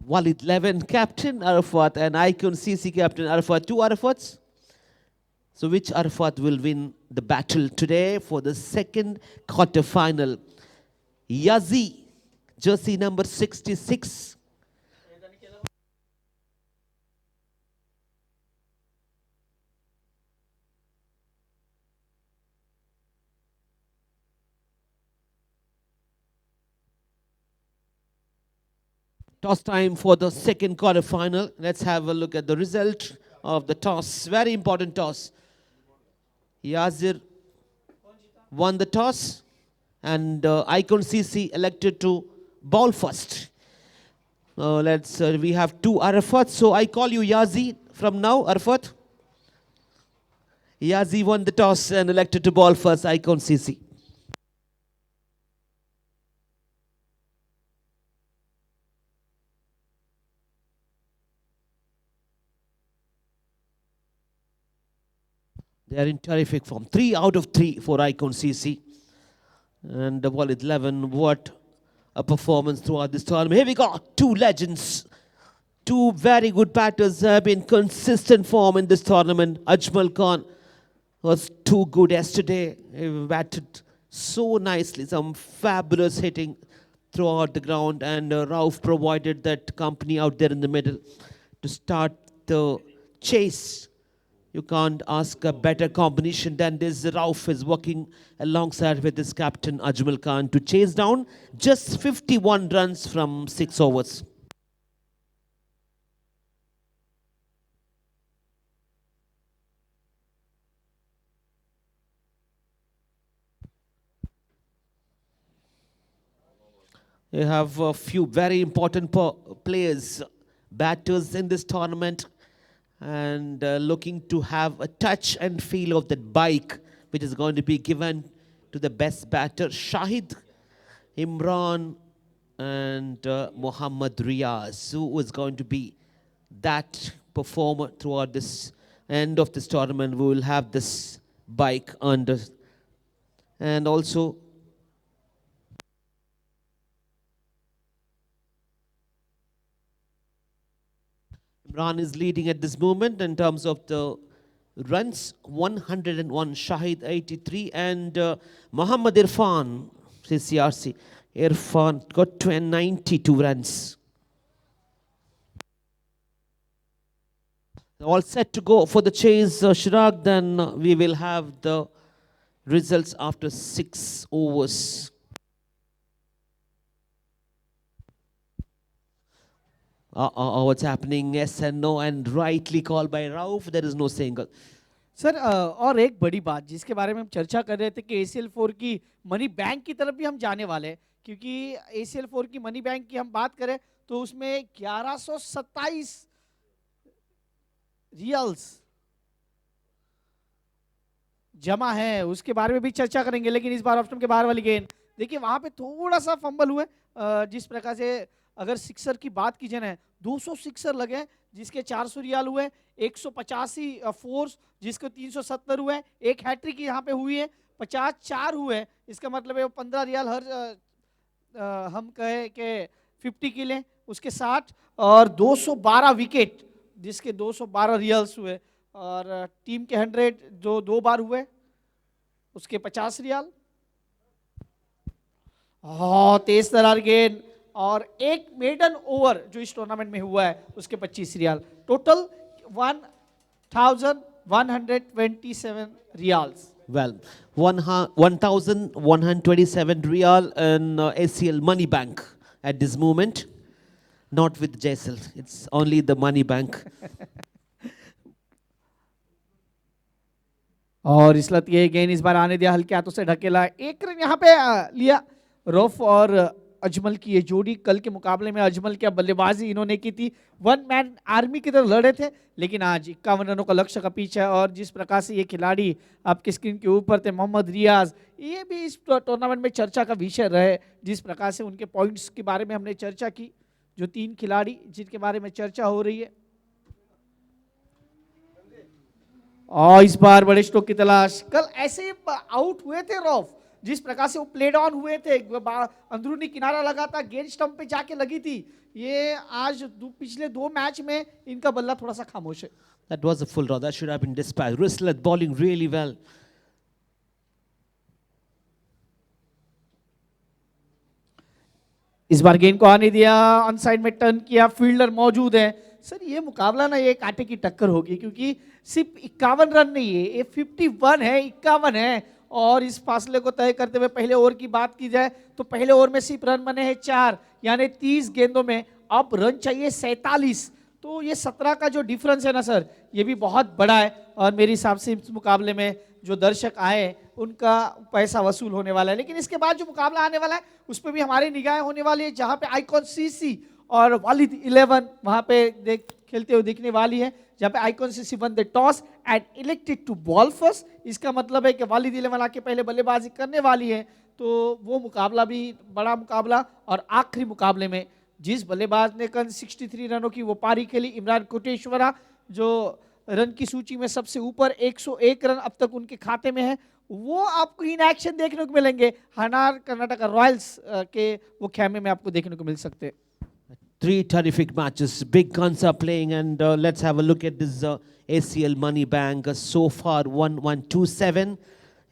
Walid 11, Captain Arafat, and Icon CC Captain Arafat. 2 Arafats. So which Arafat will win the battle today for the second quarter final? Yazi, jersey number 66. Toss time for the second quarter final. Let's have a look at the result of the toss. Very important toss. Yazir won the toss. and Icon CC elected to bowl first. We have two Arafat, so I call you Yazi from now, Arafat. Yazi won the toss and elected to bowl first, Icon CC. They are in terrific form. 3 out of 3 for Icon CC. And the ball is 11. What a performance throughout this tournament. Here we got two legends. Two very good batters have been consistent form in this tournament. Ajmal Khan was too good yesterday. He batted so nicely. Some fabulous hitting throughout the ground. And Rauf provided that company out there in the middle to start the chase. You can't ask a better combination than this. Rauf is working alongside with his captain Ajmal Khan to chase down just 51 runs from 6 overs. You have a few very important players, batters in this tournament, and looking to have a touch and feel of that bike which is going to be given to the best batter, Shahid, Imran, and Mohammad Riaz, who is going to be that performer throughout this end of this tournament. We will have this bike under, and also Imran is leading at this moment in terms of the runs, 101, Shahid 83, and Muhammad Irfan, CCRC. Irfan got 92 runs. All set to go for the chase, Chirag. Then we will have the results after 6 overs. What's happening? Yes and no, and rightly called by Rauf. There is no single. Sir और एक बड़ी बात जिसके बारे में हम चर्चा कर रहे थे कि ACL4 की मनी बैंक की तरफ भी हम जाने वाले हैं, क्योंकि ACL4 की मनी बैंक की हम बात करें तो उसमें 1127 रियल्स जमा है, उसके बारे में भी चर्चा करेंगे। लेकिन इस बार ऑप्शन के बाहर वाली गेंद देखिए, वहां पे थोड़ा सा फंबल हुआ है। जिस प्रकार से अगर सिक्सर की बात की जाए, 200 सिक्सर लगे जिसके 400 रियाल हुए, 185 फोर्स जिसके 370 हुए, एक हैट्रिक यहाँ पे हुई है, 54 हुए। इसका मतलब है 15 रियाल हर हम कहे कि 50 के लिए उसके 60, और 212 विकेट जिसके 212 रियल्स हुए, और टीम के 100 जो 2 बार हुए उसके 50 रियाल। तेज तरार गेंद और एक मेडन ओवर जो इस टूर्नामेंट में हुआ है उसके 25 riyal. Total 1127 riyals. Well, 1,127 Riyal in ACL Money Bank at this moment. Not with Jaisal. It's only the Money Bank. और इसलत ये गेंद इस बार आने दिया हल्के हाथों से ढकेला, एक रन यहाँ पे लिया। रौफ और अजमल की ये जोड़ी कल के मुकाबले में अजमल की बल्लेबाजी इन्होंने की थी, 1 मैन आर्मी की तरह लड़े थे, लेकिन आज 51 रनों का लक्ष्य का पीछा है। और जिस प्रकार से ये खिलाड़ी आपके स्क्रीन के ऊपर थे, मोहम्मद रियाज, ये भी इस टूर्नामेंट में चर्चा का विषय रहे। जिस प्रकार से उनके पॉइंट्स के बारे में हमने चर्चा की, जो 3 खिलाड़ी जिनके बारे में चर्चा हो रही है। और इस बार बड़े स्ट्रोक की तलाश, कल ऐसे आउट हुए थे रौफ, जिस प्रकार से वो प्लेड ऑन हुए थे, अंदरूनी किनारा लगा था, गेंद स्टंप पे जाके लगी थी। ये आज पिछले 2 मैच में इनका बल्ला थोड़ा सा खामोश है। That was a full draw. That should have been dispatched. Rislet bowling really well. इस बार गेंद को आने दिया, ऑन साइड में टर्न किया, फील्डर मौजूद है। सर ये मुकाबला ना ये कांटे की टक्कर होगी, क्योंकि सिर्फ 51 रन नहीं है, ये 51 है, 51 है। और इस फासले को तय करते हुए पहले ओवर की बात की जाए तो पहले ओवर में सिर्फ रन बने हैं 4, यानी 30 गेंदों में अब रन चाहिए 47। तो ये 17 का जो डिफरेंस है ना सर, ये भी बहुत बड़ा है। और मेरे हिसाब से इस मुकाबले में जो दर्शक आए उनका पैसा वसूल होने वाला है। लेकिन इसके बाद जो मुकाबला आने वाला है उस पर भी हमारी निगाहें होने वाली है, जहां पे आइकॉन सीसी और वालिद 11 वहां पे खेलते हुए दिखने वाली है, जहां पे आइकॉन सीसी won the toss and elected to bowl first. इसका मतलब है कि वालिद 11 आके पहले बल्लेबाजी करने वाली है, तो वो मुकाबला भी बड़ा मुकाबला। और आखिरी मुकाबले में जिस बल्लेबाज ने कल 63 रनों की वो पारी खेली, इमरान कोटेश्वरा, जो रन की सूची में सबसे ऊपर 101 रन अब तक उनके खाते में है, वो आपको इन एक्शन देखने को मिलेंगे हनार कर्नाटका रॉयल्स के वो खेमे में आपको देखने को मिल सकते हैं। Three terrific matches. Big guns are playing, and let's have a look at this ACL Money Bank. So far, 1-1-2-7.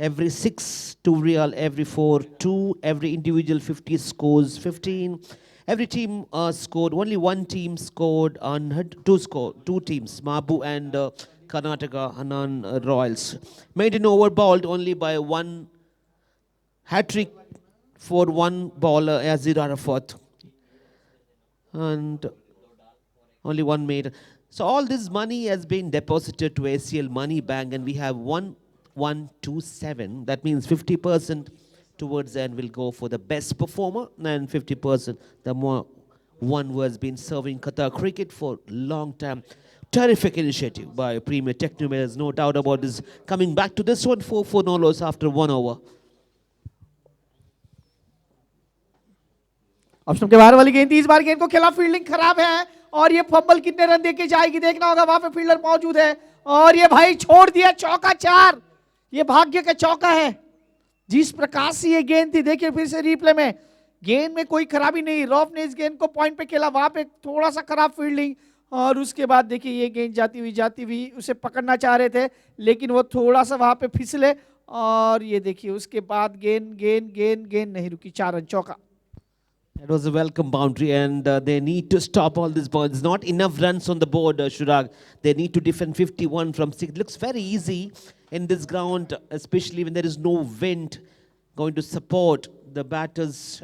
Every 6 to Real, every 4-2. Every individual 50 scores 15. Every team scored. Only one team scored on two teams, Mabu and Karnataka Hanan Royals. Maiden over bowled only by one hat-trick for one bowler, Yazid Arafat. And only one made. So all this money has been deposited to ACL Money Bank, and we have 1-1-2-7. That means 50% towards the end will go for the best performer, and 50% the one who has been serving Qatar cricket for a long time. Terrific initiative by Premier Techno. There's no doubt about this. Coming back to this one, 4-4 no loss after 1 over. Option के बाहर वाली गेंद थी, इस बार गेंद को खेला, fielding खराब है और ये फंबल कितने रन देके जाएगी देखना होगा। वहां पे फील्डर मौजूद है और ये भाई छोड़ दिया, चौका 4। ये भाग्य का चौका है। जिस प्रकार से ये गेंद थी, देखिए फिर से रिप्ले में, गेंद में कोई खराबी नहीं, रॉफ ने इस गेंद को पॉइंट पे खेला, वहां पे थोड़ा सा खराब फील्डिंग और उसके बाद देखिए ये गेंद जाती हुई उसे पकड़ना चाह रहे थे, लेकिन वो थोड़ा सा वहां पे फिसले और ये देखिए उसके बाद गेंद नहीं रुकी, 4 रन, चौका। It was a welcome boundary, and they need to stop all these balls. Not enough runs on the board, Shurag. They need to defend 51 from 6. It looks very easy in this ground, especially when there is no wind going to support the batters.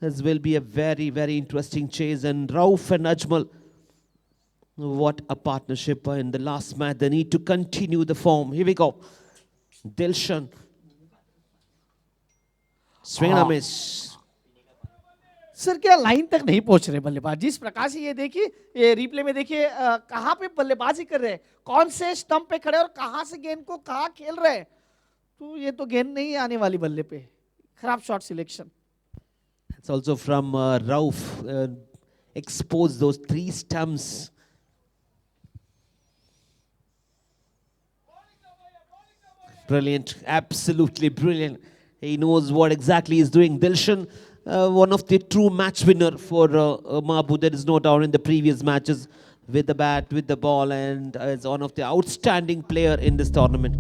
This will be a very, very interesting chase. And Rauf and Ajmal, what a partnership in the last match. They need to continue the form. Here we go. Dilshan. Swing and a miss. Sir क्या line तक नहीं पहुंच रहे बल्लेबाज। जिस प्रकार से ये देखिए, ये रिप्ले में देखिए कहां पे बल्लेबाजी कर रहे हैं, कौन से स्टंप पे खड़े और कहां से गेंद को कहां खेल रहे हैं, तो ये तो गेंद नहीं आने वाली बल्ले पे। खराब shot selection. It's also from Rauf. Expose those 3 stumps. Brilliant, absolutely brilliant. He knows what exactly he's doing. Dilshan, one of the true match winner for Mabu. There is no doubt in the previous matches with the bat, with the ball, and is one of the outstanding player in this tournament.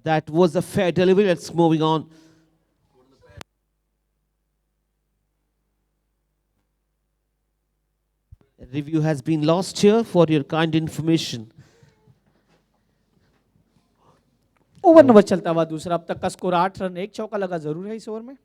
That was a fair delivery. Let's moving on. Review has been lost here for your kind information. Over number चलता हुआ दूसरा, अब तक का score 8 run, 1 चौका लगा जरूर है इस ओवर में,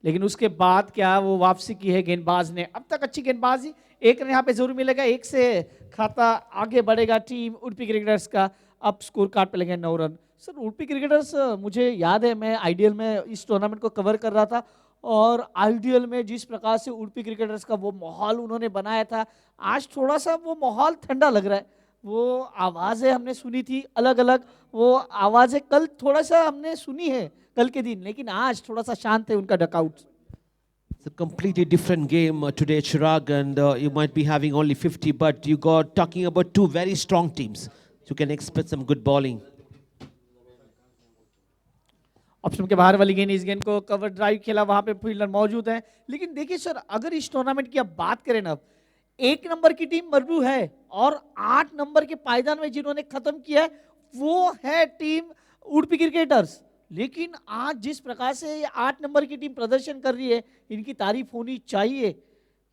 लेकिन उसके बाद क्या वो वापसी की है गेंदबाज ने। अब तक अच्छी गेंदबाजी, 1 रन यहाँ पे जरूर मिलेगा, 1 से खाता आगे बढ़ेगा टीम उडुपी क्रिकेटर्स का। अब स्कोर कार्ड पे लगे 9 रन। सर उडुपी क्रिकेटर्स, मुझे याद है मैं आईडीएल में इस टूर्नामेंट को कवर कर रहा था और आईडीएल में जिस प्रकार से उडुपी क्रिकेटर्स का वो माहौल उन्होंने बनाया था, आज थोड़ा सा वो माहौल ठंडा लग रहा है। वो आवाज़ें हमने सुनी थी अलग अलग, वो आवाज़ें कल थोड़ा सा हमने सुनी है कल के दिन, लेकिन आज थोड़ा सा शांत है उनका dugout. It's a completely different game today, Chirag, and you might be having only 50, but you got talking about 2 very strong teams. You can expect some good bowling. Option के बाहर वाली गेंद, इस गेंद को कवर ड्राइव खेला, वहां पे फील्डर मौजूद है। लेकिन देखिए सर, अगर इस टूर्नामेंट की अब बात करें ना, 1 नंबर की टीम मर्रू है और 8 नंबर के पायदान में जिन्होंने खत्म किया है वो है टीम उडुपी क्रिकेटर्स। लेकिन आज जिस प्रकार से ये 8 नंबर की टीम प्रदर्शन कर रही है, इनकी तारीफ होनी चाहिए,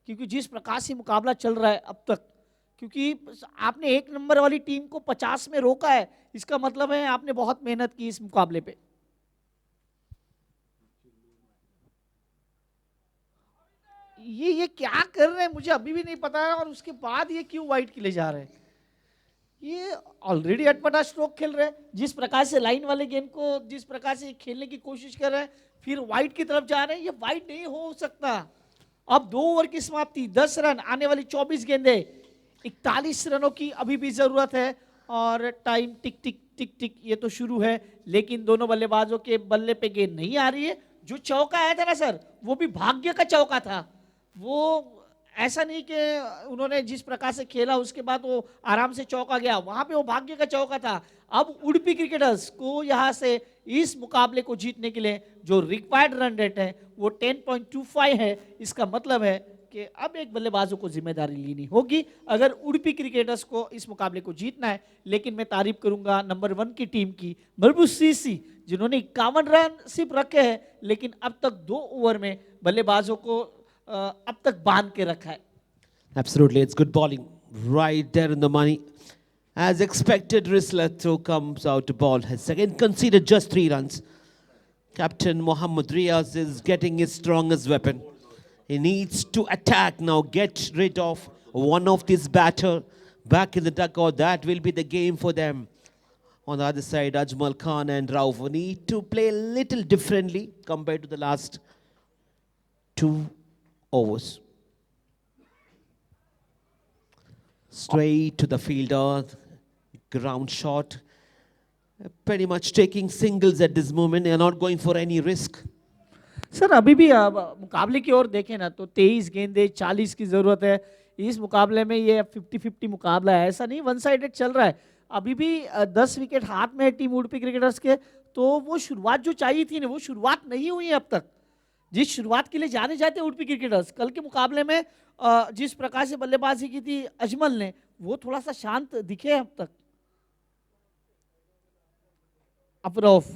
क्योंकि जिस प्रकार से मुकाबला चल रहा है अब तक, क्योंकि आपने 1 नंबर वाली टीम को 50 में रोका है, इसका मतलब है आपने बहुत मेहनत की इस मुकाबले पे। ये क्या कर रहे हैं मुझे अभी भी नहीं पता है, और उसके बाद ये क्यों वाइड के लिए जा रहे हैं? ये ऑलरेडी अटपटा स्ट्रोक खेल रहे हैं, जिस प्रकार से लाइन वाले गेंद को जिस प्रकार से खेलने की कोशिश कर रहे हैं, फिर वाइड की तरफ जा रहे हैं, ये वाइड नहीं हो सकता। अब 2 ओवर की समाप्ति, 10 रन, आने वाली 24 गेंदें, 41 रनों की अभी भी जरूरत है, और टाइम टिक टिक टिक टिक ये तो शुरू है, लेकिन दोनों बल्लेबाजों के बल्ले पे गेंद नहीं आ रही है। जो चौका आया था ना सर, वो भी भाग्य का चौका था। वो ऐसा नहीं कि उन्होंने जिस प्रकार से खेला उसके बाद वो आराम से चौका गया, वहां पे वो भाग्य का चौका था। अब उडुपी क्रिकेटर्स को यहां से इस मुकाबले को जीतने के लिए जो रिक्वायर्ड रन रेट है वो 10.25 है। इसका मतलब है कि अब एक बल्लेबाजों को जिम्मेदारी लेनी होगी अगर उडुपी क्रिकेटर्स को इस मुकाबले को जीतना है। लेकिन मैं तारीफ करूंगा नंबर 1 की टीम की, मरबूसीसी, जिन्होंने 51 रन सिर्फ रखे हैं, लेकिन अब तक 2 ओवर में बल्लेबाजों को अब तक बांध के रखा है। Absolutely, it's good bowling. Right there in the money. As expected, Rislatho comes out to ball. Has again conceded just 3 runs. Captain Mohammad Riaz is getting his strongest weapon. He needs to attack now, get rid of one of these batter back in the dugout. That will be the game for them. On the other side, Ajmal Khan and Rauf need to play a little differently compared to the last 2 overs. Straight to the fielder, ground shot. Pretty much taking singles at this moment. They are not going for any risk. Sir अभी भी मुकाबले की ओर देखें ना तो 23 गेंदे 40 की जरूरत है। इस मुकाबले में ये 50-50 मुकाबला है, ऐसा नहीं वन साइडेड चल रहा है। अभी भी 10 विकेट हाथ में है टीम उडुपी क्रिकेटर्स के, तो वो शुरुआत जो चाहिए थी ना वो शुरुआत नहीं हुई है अब तक, जिस शुरुआत के लिए जाने जाते हैं उडुपी क्रिकेटर्स। कल के मुकाबले में जिस प्रकार से बल्लेबाजी की थी अजमल ने, वो थोड़ा सा शांत दिखे अब तक। अफरोफ,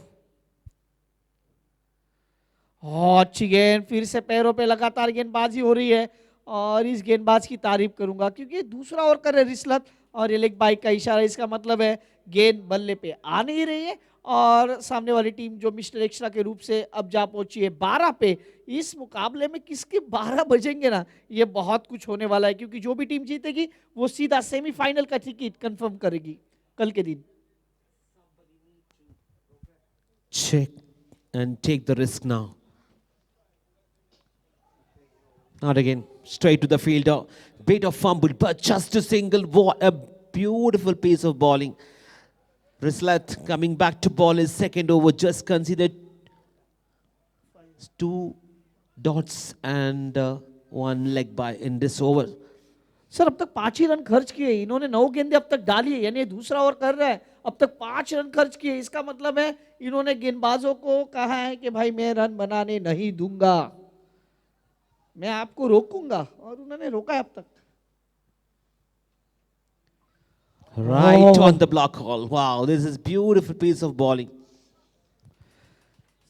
अच्छी गेंद, फिर से पैरों पे लगातार गेंदबाजी हो रही है, और इस गेंदबाज की तारीफ करूंगा क्योंकि दूसरा ओवर कर रहे रिसलत, और ये लेग बाइक का इशारा, इसका मतलब है गेंद बल्ले पे आ नहीं रही है, और सामने वाली टीम जो मिस्टर एक्स्ट्रा के रूप से अब जा पहुंची है 12 पे। इस मुकाबले में किसके 12 बजेंगे ना, ये बहुत कुछ होने वाला है, क्योंकि जो भी टीम जीतेगी वो सीधा सेमीफाइनल का टिकट कंफर्म करेगी कल के दिन। Check and take the risk now. Not again. Straight to the fielder. Bit of fumble, but just a single. What a beautiful piece of bowling. Rislat coming back to ball his second over. Just considered 2 dots and 1 leg by in this over. Sir अब तक 5 ही run खर्च किए, इन्होंने 9 गेंदे अब तक डाली है, यानी दूसरा ओवर कर रहा है, अब तक 5 रन खर्च किए। इसका मतलब है इन्होंने गेंदबाजों को कहा है कि भाई मैं रन बनाने नहीं दूंगा, मैं आपको रोकूंगा, और उन्होंने रोका है अब तक। Right on the block hole. Wow, this is beautiful piece of bowling.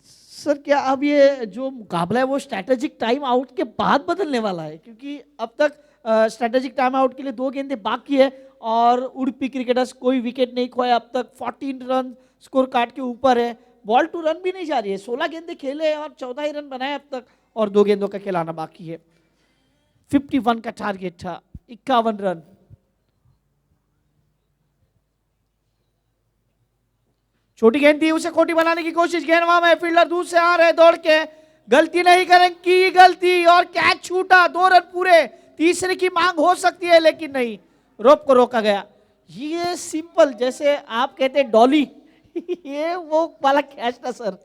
Sir क्या अब ये जो मुकाबला है वो स्ट्रैटेजिक टाइम आउट के बाद बदलने वाला है? क्योंकि अब तक स्ट्रैटेजिक टाइम आउट के लिए 2 गेंदें बाकी है, और उडुपी क्रिकेटर्स कोई विकेट नहीं खोया अब तक, 14 रन स्कोर कार्ड के ऊपर है, बॉल टू रन भी नहीं जा रही है। 16 गेंदें खेले और 14 ही रन बनाए अब तक, और 2 गेंदों का खिलाना बाकी है। 51 का टारगेट था, 51 रन। छोटी गेंद थी, उसे खोटी बनाने की कोशिश, गेंद वहां में, फील्डर दूर से आ रहे दौड़ के, गलती नहीं करेंगे की गलती, और कैच छूटा, 2 रन पूरे। तीसरे की मांग हो सकती है लेकिन नहीं, रोप को रोका गया। ये सिंपल, जैसे आप कहते हैं डॉली, ये वो वाला कैच था sir.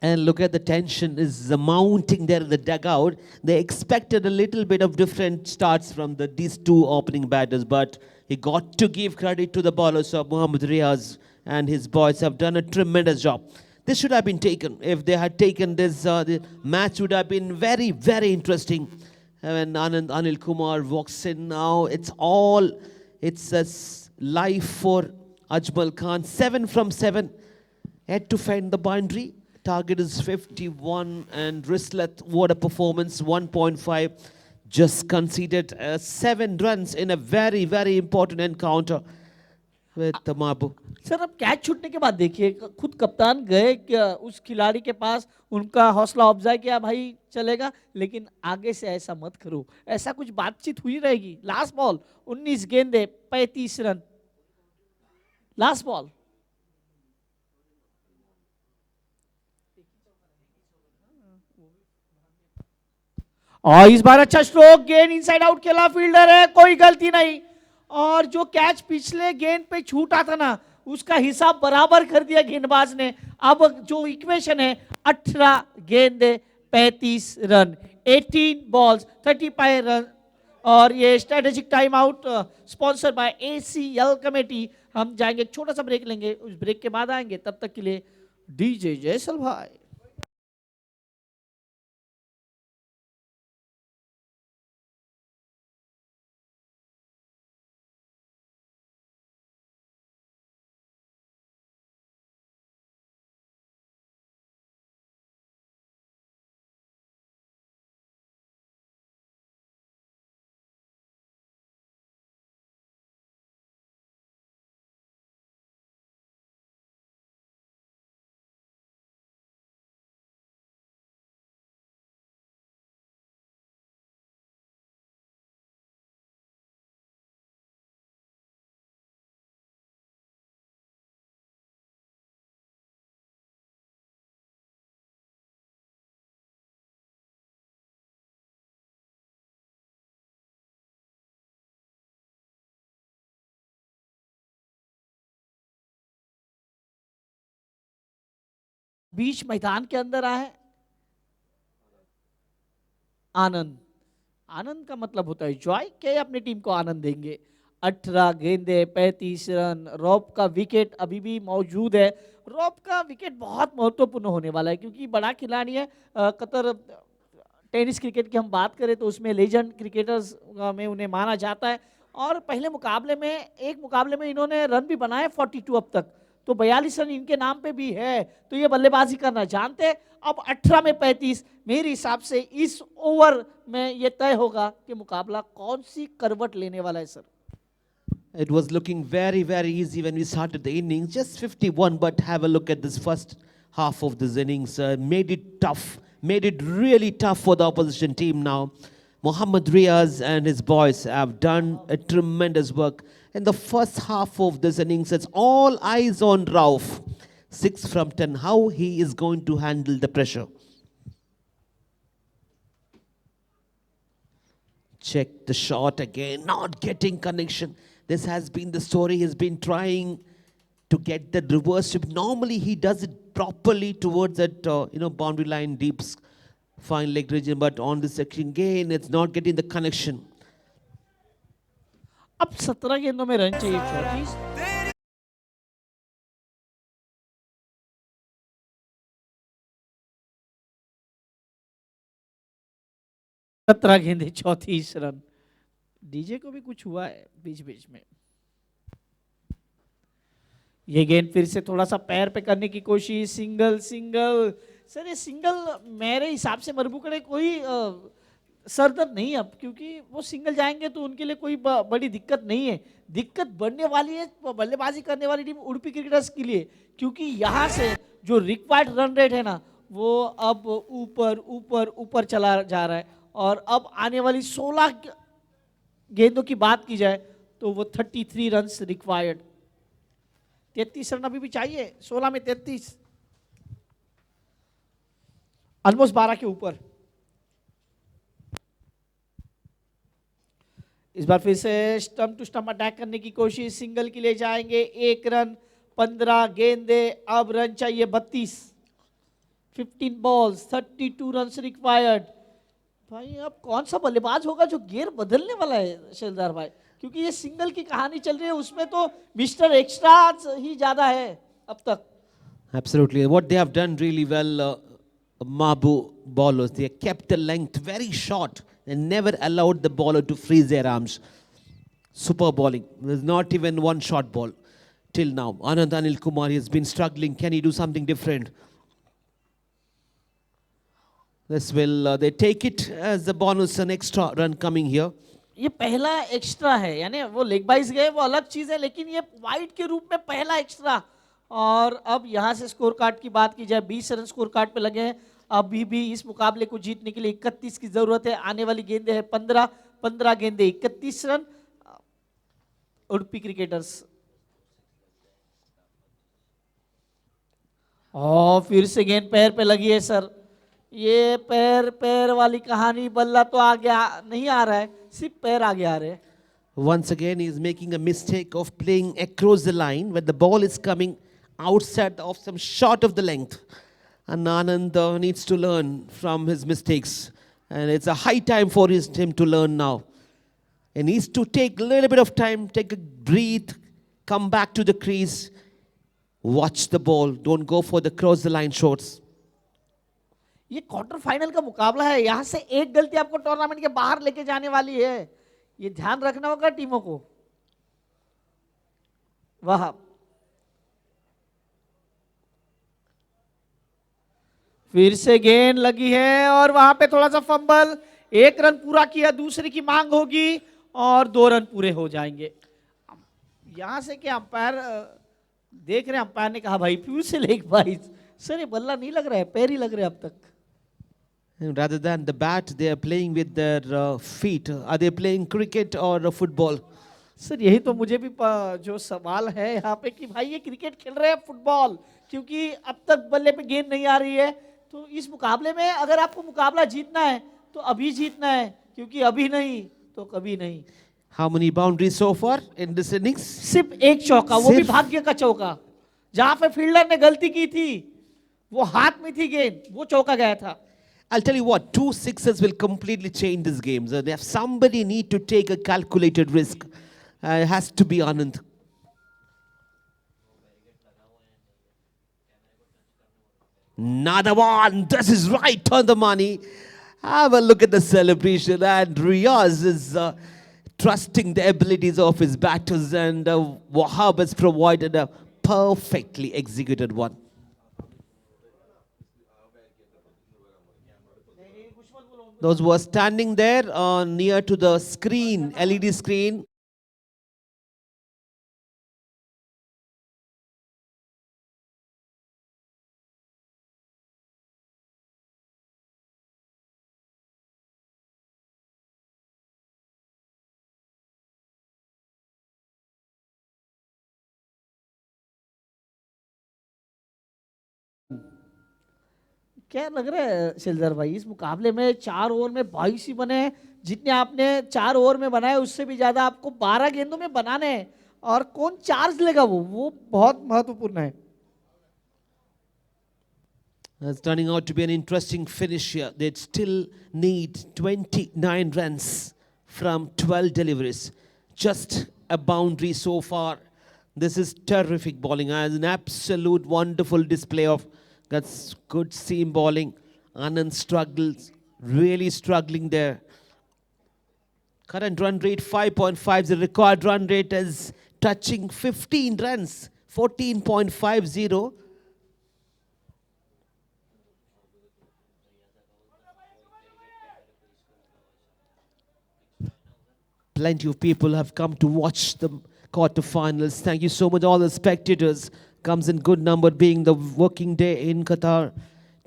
And look at the tension is mounting there in the dugout. They expected a little bit of different starts from these 2 opening batters, but he got to give credit to the bowlers of Mohammad Riaz, and his boys have done a tremendous job. This should have been taken. If they had taken this, the match would have been very, very interesting. When Anil Kumar walks in now, it's a life for Ajmal Khan. 7 from 7. Had to find the boundary. Target is 51, and Rislat, what a performance, 1.5. Just conceded 7 runs in a very, very important encounter. with the Mabu. Sir अब catch छूटने के बाद देखिए खुद कप्तान गए उस खिलाड़ी के पास, उनका हौसला अफजाई किया, भाई चलेगा लेकिन आगे से ऐसा मत करो, ऐसा कुछ बातचीत हुई रहेगी। लास्ट बॉल 19 गेंदे 35 रन, लास्ट बॉल। और इस बार अच्छा स्ट्रोक, गेंद इनसाइड आउट खेला, फील्डर है, कोई गलती नहीं। और जो कैच पिछले गेंद पे छूटा था ना, उसका हिसाब बराबर कर दिया गेंदबाज ने। अब जो इक्वेशन है 18 गेंदे 35 रन, 18 बॉल्स 35 रन। और ये strategic time out sponsor by ACL committee. हम जाएंगे, एक छोटा सा ब्रेक लेंगे, उस ब्रेक के बाद आएंगे, तब तक के लिए DJ जयसल भाई। बीच मैदान के अंदर आए आनंद। आनंद का मतलब होता है जॉय, के अपनी टीम को आनंद देंगे। 18 गेंदे 35 रन, रॉब का विकेट अभी भी मौजूद है। रॉब का विकेट बहुत महत्वपूर्ण होने वाला है क्योंकि बड़ा खिलाड़ी है। कतर टेनिस क्रिकेट की हम बात करें तो उसमें लेजेंड क्रिकेटर्स में उन्हें माना जाता है। और पहले मुकाबले में, एक मुकाबले में इन्होंने रन भी बनाए 42 अब तक, तो 42 रन इनके नाम पे भी है। तो ये बल्लेबाजी करना जानते हैं। अब 18 में 35, मेरे हिसाब से इस ओवर में ये तय होगा कि मुकाबला कौन सी करवट लेने वाला है। Sir It was looking very, very easy when we started the innings, just 51, but have a look at this first half of this innings. Made it tough, made it really tough for the opposition team now. Mohammad Riaz and his boys have done a tremendous work. In the first half of this innings, it's all eyes on Rauf. 6 from 10, how he is going to handle the pressure. Check the shot again, not getting connection. This has been the story. He's been trying to get the reverse sweep. Normally he does it properly towards that boundary line, deep fine leg region, but on this section again, it's not getting the connection. अब 17 गेंदों में run चाहिए 34। 17 गेंदे 34 run. DJ को भी कुछ हुआ है बीच बीच में। ये गेंद फिर से थोड़ा सा पैर पे करने की कोशिश, सिंगल सिंगल। सर ये सिंगल मेरे हिसाब से मरबुकड़े कोई सरदर्द नहीं अब, क्योंकि वो सिंगल जाएंगे तो उनके लिए कोई बड़ी दिक्कत नहीं है। दिक्कत बढ़ने वाली है बल्लेबाजी करने वाली टीम उडुपी क्रिकेटर्स के लिए, क्योंकि यहाँ से जो रिक्वायर्ड रन रेट है ना, वो अब ऊपर ऊपर ऊपर चला जा रहा है। और अब आने वाली 16 गेंदों की बात की जाए तो वो 33 रन रिक्वायर्ड। 33 रन अभी भी चाहिए, 16 में 33, ऑलमोस्ट 12 के ऊपर। इस बार फिर से स्टंप टू स्टंप अटैक करने की कोशिश, सिंगल के लिए जाएंगे। 1 रन 15 गेंदे, अब रन चाहिए 32। 15 बॉल्स 32 रन रिक्वायर्ड। भाई अब कौन सा बल्लेबाज होगा जो गियर बदलने वाला है शेलदार भाई, क्योंकि ये सिंगल की कहानी चल रही है, उसमें तो मिस्टर एक्स्ट्रा ही ज्यादा है अब तक। Absolutely. What they have done really well, Mabu bowlers, they kept the length very short and never allowed the bowler to freeze their arms. Super bowling. There's not even one short ball till now. Anand Anil Kumar has been struggling. Can he do something different? This will, they take it as a bonus, an extra run coming here. ये पहला extra है, यानी वो leg बाइस गए वो अलग चीज है, लेकिन ये वाइड के रूप में पहला एक्स्ट्रा। और अब यहाँ से स्कोर कार्ड की बात की जाए, 20 रन स्कोर कार्ड पे लगे हैं। अभी भी इस मुकाबले को जीतने के लिए 31 की जरूरत है। आने वाली गेंदे है 15, 15 गेंदे 31 रन। उडुपी क्रिकेटर्स, और फिर से गेंद पैर पे लगी है सर। ये पैर पैर वाली कहानी, बल्ला तो आगे नहीं आ रहा है, सिर्फ पैर आगे आ रहे हैं। Once again, he is making a mistake of playing across the line when the ball is coming outside of some short of the length. And Anand needs to learn from his mistakes. And it's a high time for him to learn now. He needs to take a little bit of time, take a breathe, come back to the crease, watch the ball, don't go for the cross the line shots. ये quarter final का मुकाबला है, यहां से एक गलती आपको tournament के बाहर लेके जाने वाली है, ये ध्यान रखना होगा टीमों को। वाह, फिर से गेंद लगी है और वहां पे थोड़ा सा फंबल। एक रन पूरा किया, दूसरे की मांग होगी और 2 रन पूरे हो जाएंगे। यहां से क्या अंपायर देख रहे हैं, अंपायर ने कहा भाई फिर से लेग बाइस। सर ये बल्ला नहीं लग रहा है, पैर ही लग रहे हैं अब तक। And rather than the bat, they are playing with their feet. Are they playing cricket or football? Sir यही तो मुझे भी जो सवाल है यहाँ पे कि भाई ये क्रिकेट खेल रहे हैं फुटबॉल, क्योंकि अब तक बल्ले पे गेंद नहीं आ रही है। तो इस मुकाबले में अगर आपको मुकाबला जीतना है तो अभी जीतना है, क्योंकि अभी नहीं तो कभी नहीं। How many boundaries so far in this innings? सिर्फ एक चौका, वो भी सिर्फ? भाग्य का चौका। जहां पे फील्डर ने गलती की थी, वो हाथ में थी गेंद, वो चौका गया था। I'll tell you what, 2 sixes will completely change this game. So if somebody need to take a calculated risk, it has to be Anand. Another one. This is right on the money. Have a look at the celebration. And Riaz is trusting the abilities of his batters, and Wahab has provided a perfectly executed one. Those who are standing there near to the screen, LED screen, क्या लग रहा है सिलदर भाई, इस मुकाबले में 4 over में 22 ही बने हैं। जितने आपने 4 ओवर में बनाए उससे भी ज्यादा आपको 12 गेंदों में बनाने हैं, और कौन चार्ज लेगा वो बहुत महत्वपूर्ण है। It's turning out to be an interesting finish here. They still need 29 runs from 12 deliveries. Just a boundary so far. This is terrific bowling. An absolute wonderful display of that's good seam bowling. Anand struggles, really struggling there. Current run rate 5.5. The required run rate is touching 15 runs, 14.50. Plenty of people have come to watch the quarterfinals. Thank you so much, all the spectators. Comes in good number, being the working day in Qatar.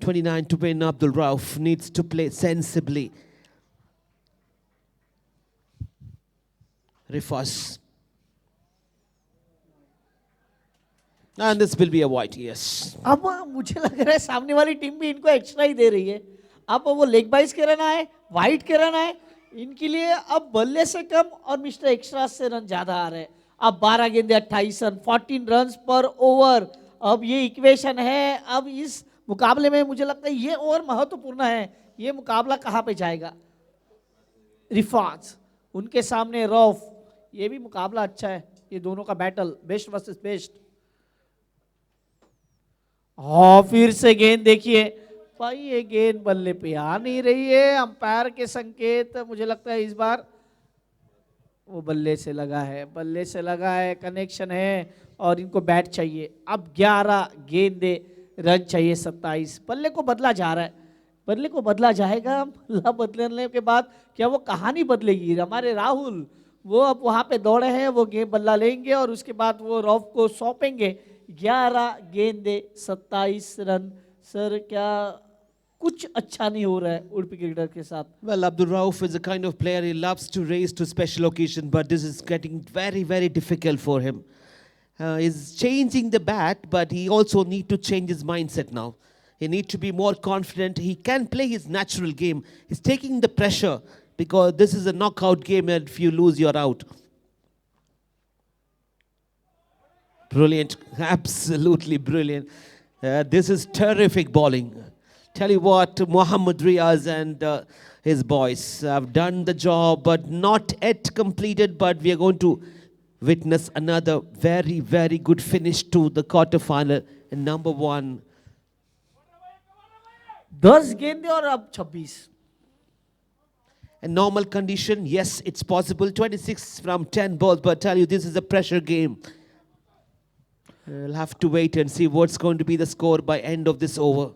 29 to win. Abdul Rauf needs to play sensibly. Rifas. And this will be a white, yes. अब मुझे लग रहा है सामने वाली team भी इनको extra ही दे रही है। अब वो लेग बाइस के रन आए, वाइट के रन आए, इनके लिए अब बल्ले से कम और मिस्टर एक्स्ट्रा से रन ज्यादा आ रहे हैं। अब 12 गेंदे 28 रन, 14 रन पर ओवर। अब ये इक्वेशन है। अब इस मुकाबले में मुझे लगता है ये ओवर महत्वपूर्ण है। ये मुकाबला कहाँ पे जाएगा? रिफाज, उनके सामने रौफ। ये भी मुकाबला अच्छा है, ये दोनों का बैटल, बेस्ट वर्सेस बेस्ट। और फिर से गेंद देखिए भाई, ये गेंद बल्ले पे आ नहीं रही है। अंपायर के संकेत, मुझे लगता है इस बार वो बल्ले से लगा है, बल्ले से लगा है, कनेक्शन है और इनको बैट चाहिए। अब 11 गेंदे, रन चाहिए 27। बल्ले को बदला जा रहा है, बल्ले को बदला जाएगा, बल्ला बदलने के बाद क्या वो कहानी बदलेगी? हमारे राहुल वो अब वहां पे दौड़े हैं, वो गेंद बल्ला लेंगे और उसके बाद वो रॉफ को सौंपेंगे। 11 गेंदे 27 रन। सर क्या कुछ अच्छा नहीं हो रहा है उडुपी क्रिकेटर के साथ? Well, Abdul Rauf is a kind of player he loves to race to special occasion, but this is getting very, very difficult for him. He's changing the bat, but he also need to change his mindset now. He needs to be more confident. He can play his natural game. He's taking the pressure because this is a knockout game, and if you lose, you're out. Brilliant, absolutely brilliant. This is terrific bowling. Tell you what, Mohammad Riaz and his boys have done the job, but not yet completed. But we are going to witness another very, very good finish to the quarterfinal in number 1. 10 गेंदे और अब 26। In normal condition, yes, it's possible. 26 from 10 balls, but I tell you, this is a pressure game. We'll have to wait and see what's going to be the score by end of this over.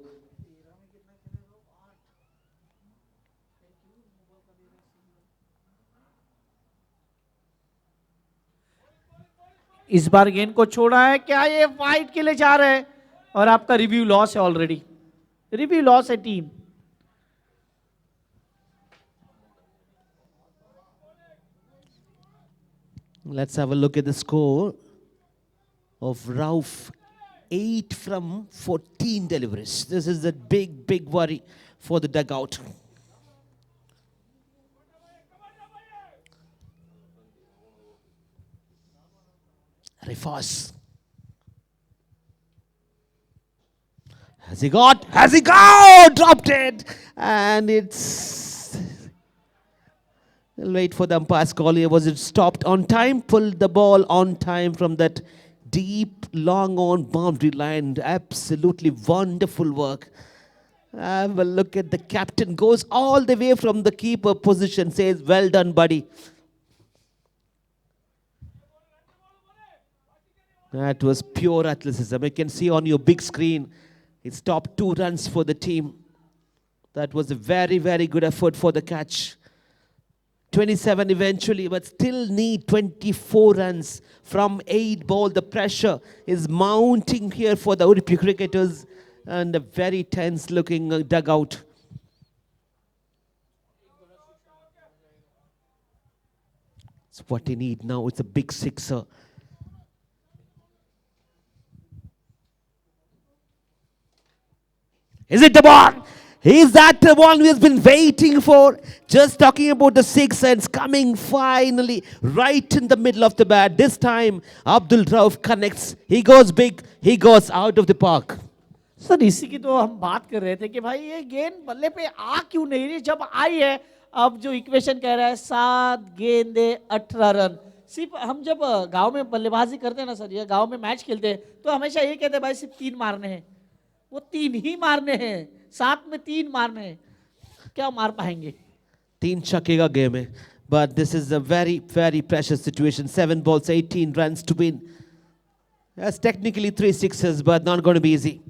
इस बार गेंद को छोड़ा है, क्या ये wide के लिए जा रहे हैं? और आपका रिव्यू लॉस है ऑलरेडी, रिव्यू लॉस है team. Let's have a look at the score of Rauf. 8 from 14 deliveries. This is a big, big worry for the dugout. Rifas. Has he got? Has he got? Dropped it. And it's... We'll wait for the umpire's call here. Was it stopped on time? Pulled the ball on time from that deep, long on boundary line. Absolutely wonderful work. Have a look at the captain. Goes all the way from the keeper position. Says, well done, buddy. That was pure athleticism. You can see on your big screen, it stopped 2 runs for the team. That was a very, very good effort for the catch. 27 eventually, but still need 24 runs from 8 ball. The pressure is mounting here for the Udupi cricketers, and a very tense looking dugout. It's what they need now. It's a big sixer. Is it the one? Is that the one we have been waiting for? Just talking about the 6 and it's coming finally right in the middle of the bat. This time, Abdul Rauf connects. He goes big. He goes out of the park. Sir इसी की तो हम बात कर रहे थे कि भाई ये गेंद बल्ले पे आ क्यों नहीं रही? जब आई है, अब जो इक्वेशन कह रहा है 7 गेंदे 18 रन। सिर्फ हम जब गांव में बल्लेबाजी करते हैं ना सर, ये गांव में मैच खेलते हैं, तो हमेशा ये कहते हैं भाई सिर्फ 3 मारने हैं। वो 3 ही मारने हैं, 7 में 3 मारने हैं, क्या मार पाएंगे? 3 छक्के का गेम है, but this is a very, very precious situation. 7 balls, 18 runs to win. That's technically 3 sixes, but not going to be easy.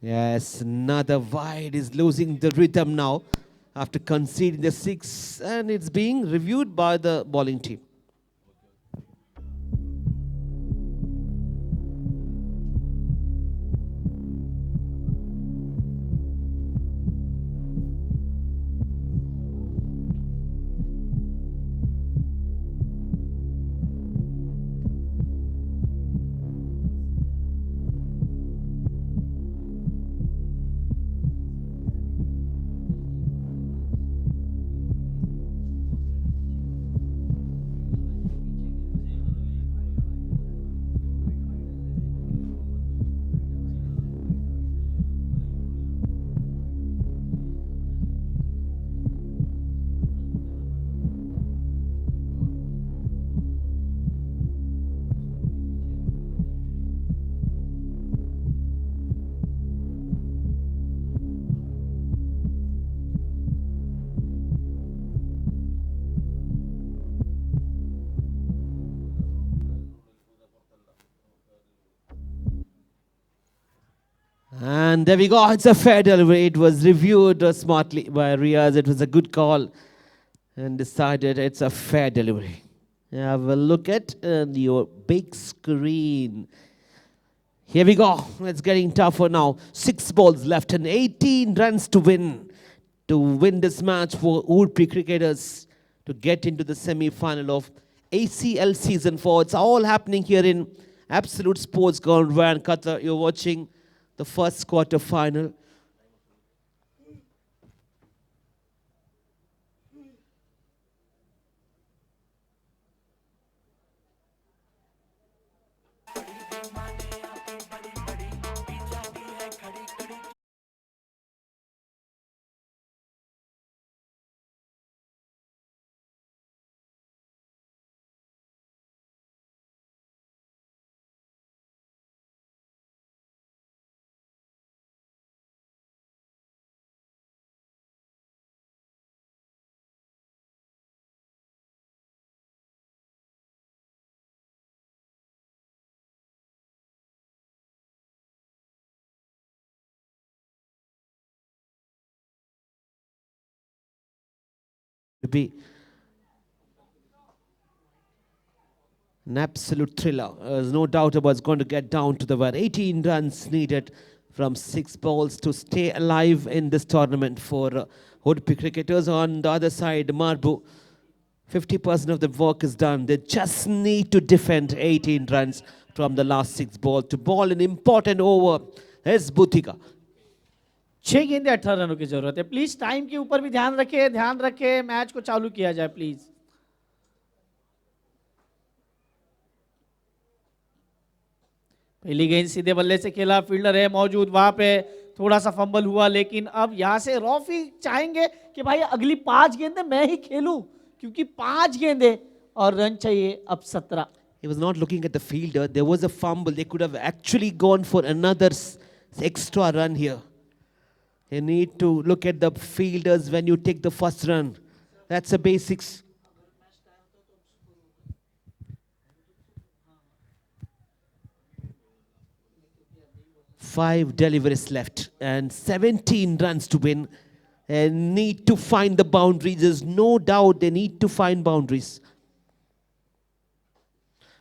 Yes, another wide is losing the rhythm now after conceding the 6, and it's being reviewed by the bowling team. And there we go. It's a fair delivery. It was reviewed smartly by Riaz. It was a good call and decided it's a fair delivery. Have a look at your big screen. Here we go. It's getting tougher now. 6 balls left and 18 runs to win. To win this match for Urpi cricketers to get into the semi-final of ACL Season 4. It's all happening here in Absolute Sports Ground, Van Qatar. You're watching the first quarter final. To be an absolute thriller. There's no doubt about it's going to get down to the wire. 18 runs needed from 6 balls to stay alive in this tournament for Urpi cricketers. On the other side, Marbu, 50% of the work is done. They just need to defend 18 runs from the last 6 balls to ball an important over. Here's Butika. 6 गेंदे 18 रनों की जरूरत है. Please time के ऊपर भी ध्यान रखें, मैच को चालू किया जाए प्लीज. पहली गेंद सीधे बल्ले से खेला, फील्डर है मौजूद वहां पे, थोड़ा सा फंबल हुआ, लेकिन अब यहां से रॉफी चाहेंगे कि भाई अगली 5 गेंदें मैं ही खेलूं, क्योंकि 5 गेंदें और रन चाहिए अब 17. He was not looking at the fielder. There was a fumble. They could have actually gone for another extra run here. You need to look at the fielders when you take the first run. That's the basics. Five deliveries left and 17 runs to win. And need to find the boundaries. There's no doubt they need to find boundaries.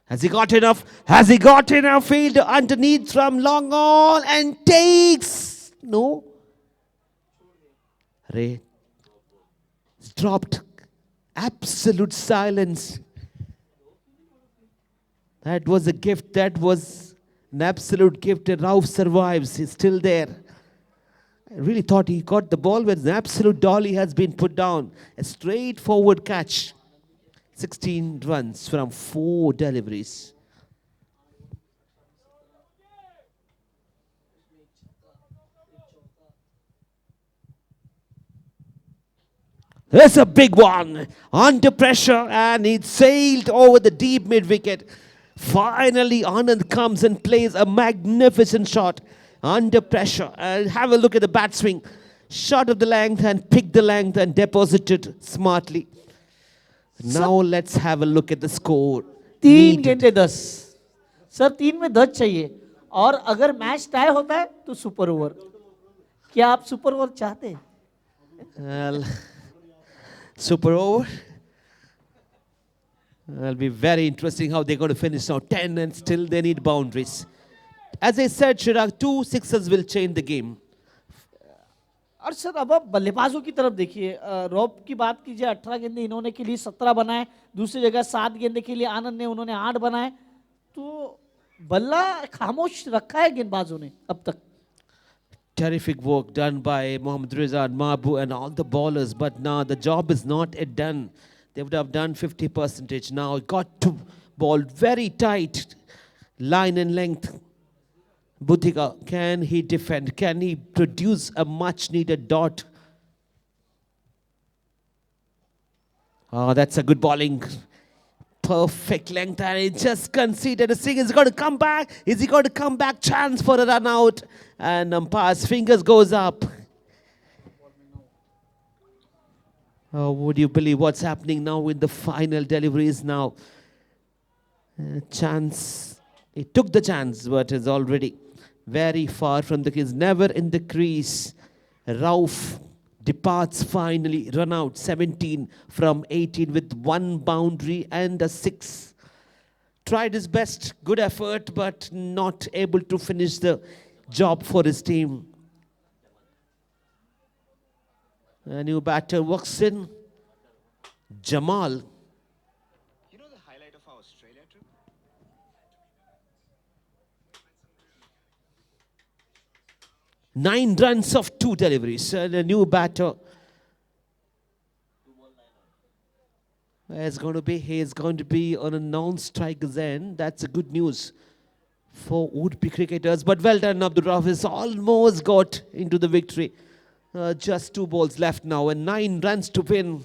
Has he got enough? Has he got enough? Fielder underneath from long on and takes. No. Ray dropped. Absolute silence. That was a gift. That was an absolute gift. And Rauf survives. He's still there. I really thought he got the ball when an absolute dolly has been put down. A straightforward catch. 16 runs from 4 deliveries. There's a big one. Under pressure, and it sailed over the deep mid-wicket. Finally, Anand comes and plays a magnificent shot. Under pressure. And have a look at the bat swing. Shot of the length and picked the length and deposited smartly. Now let's have a look at the score. 3 गेंदे 10. Sir 3 में 10 चाहिए, और अगर match tie होता है तो super over. क्या आप सुपर ओवर चाहते हैं? Well, super over. It'll be very interesting how they're going to finish now. 10 and still they need boundaries. As I said, Chirag, 2 sixes will change the game. और sir अब आप बल्लेबाजों की तरफ देखिए. रॉब की बात कीजिए, 18 गेंदे इन्होंने के लिए 17 बनाए, दूसरी जगह 7 गेंदे के लिए आनंद ने उन्होंने 8 बनाए. तो बल्ला खामोश रखा है गेंदबाजों ने अब तक. Terrific work done by Mohammad Reza and Mahbub and all the bowlers, but now the job is not yet done. They would have done 50%. Now got to ball very tight, line and length. Butika, can he defend? Can he produce a much needed dot? Oh, that's a good bowling. Perfect length, and he just conceded a single. Is he going to come back? Is he going to come back? Chance for a run out. And umpire's fingers goes up. Oh, would you believe what's happening now with the final deliveries now? Chance. He took the chance, but is already very far from the crease, never in the crease. Rauf departs finally, run out 17 from 18 with one boundary and a 6. Tried his best, good effort, but not able to finish the job for his team. A new batter walks in, Jamal. You know the highlight of our Australia trip? 9 runs of 2 deliveries. And a new batter. He is going to be on a non-strikers end. That's a good news for would-be cricketers. But well done, Abdul Rafiz. Almost got into the victory. Just 2 balls left now and 9 runs to win.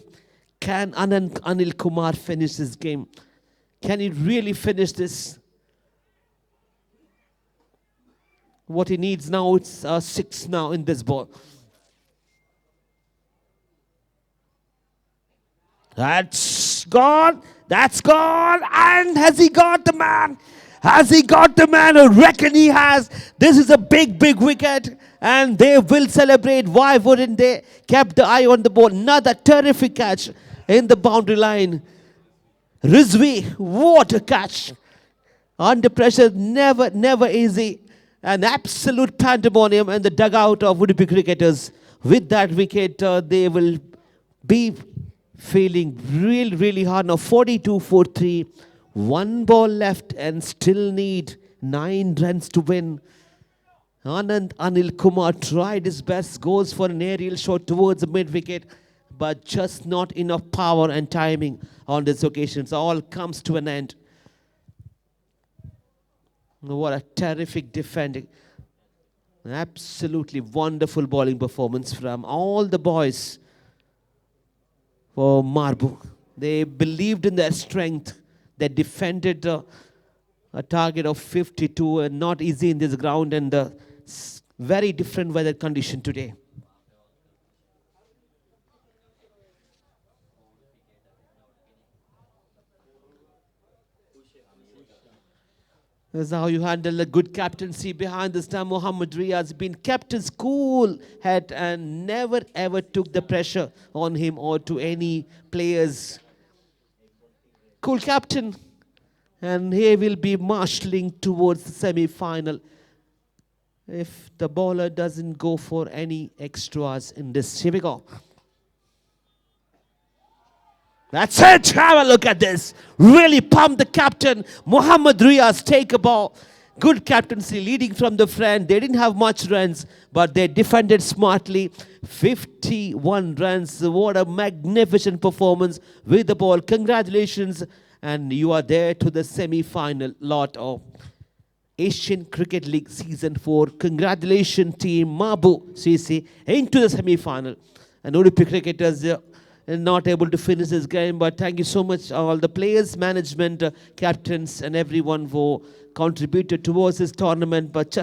Can Anil Kumar finish this game? Can he really finish this? What he needs now, it's 6 now in this ball. That's gone. That's gone. And has he got the man? Has he got the man? I reckon he has. This is a big, big wicket. And they will celebrate. Why wouldn't they? Kept the eye on the ball. Another terrific catch in the boundary line. Rizvi, what a catch. Under pressure, never easy. An absolute pandemonium in the dugout of would-be cricketers. With that wicket, they will be feeling really hard now. 42 for 3. 1 ball left and still need 9 runs to win. Anil Kumar tried his best, goes for an aerial shot towards the mid-wicket, but just not enough power and timing on this occasion. So all comes to an end. What a terrific defending. An absolutely wonderful bowling performance from all the boys for Marbu. They believed in their strength. They defended a target of 52 and not easy in this ground and the very different weather condition today. This is how you handle a good captaincy. Behind this time, Mohammad Riaz been kept his cool head and never ever took the pressure on him or to any players. Cool captain. And he will be marshalling towards the semi-final if the bowler doesn't go for any extras in this. Here we go. That's it. Have a look at this. Really pumped the captain. Mohammad Riaz take a ball. Good captaincy leading from the front. They didn't have much runs, but they defended smartly. 51 runs. What a magnificent performance with the ball. Congratulations. And you are there to the semi-final lot of Asian Cricket League Season 4. Congratulations, team Mabu CC into the semi-final. And Olympic cricketers not able to finish this game, but thank you so much all the players, management, captains and everyone who contributed towards this tournament. But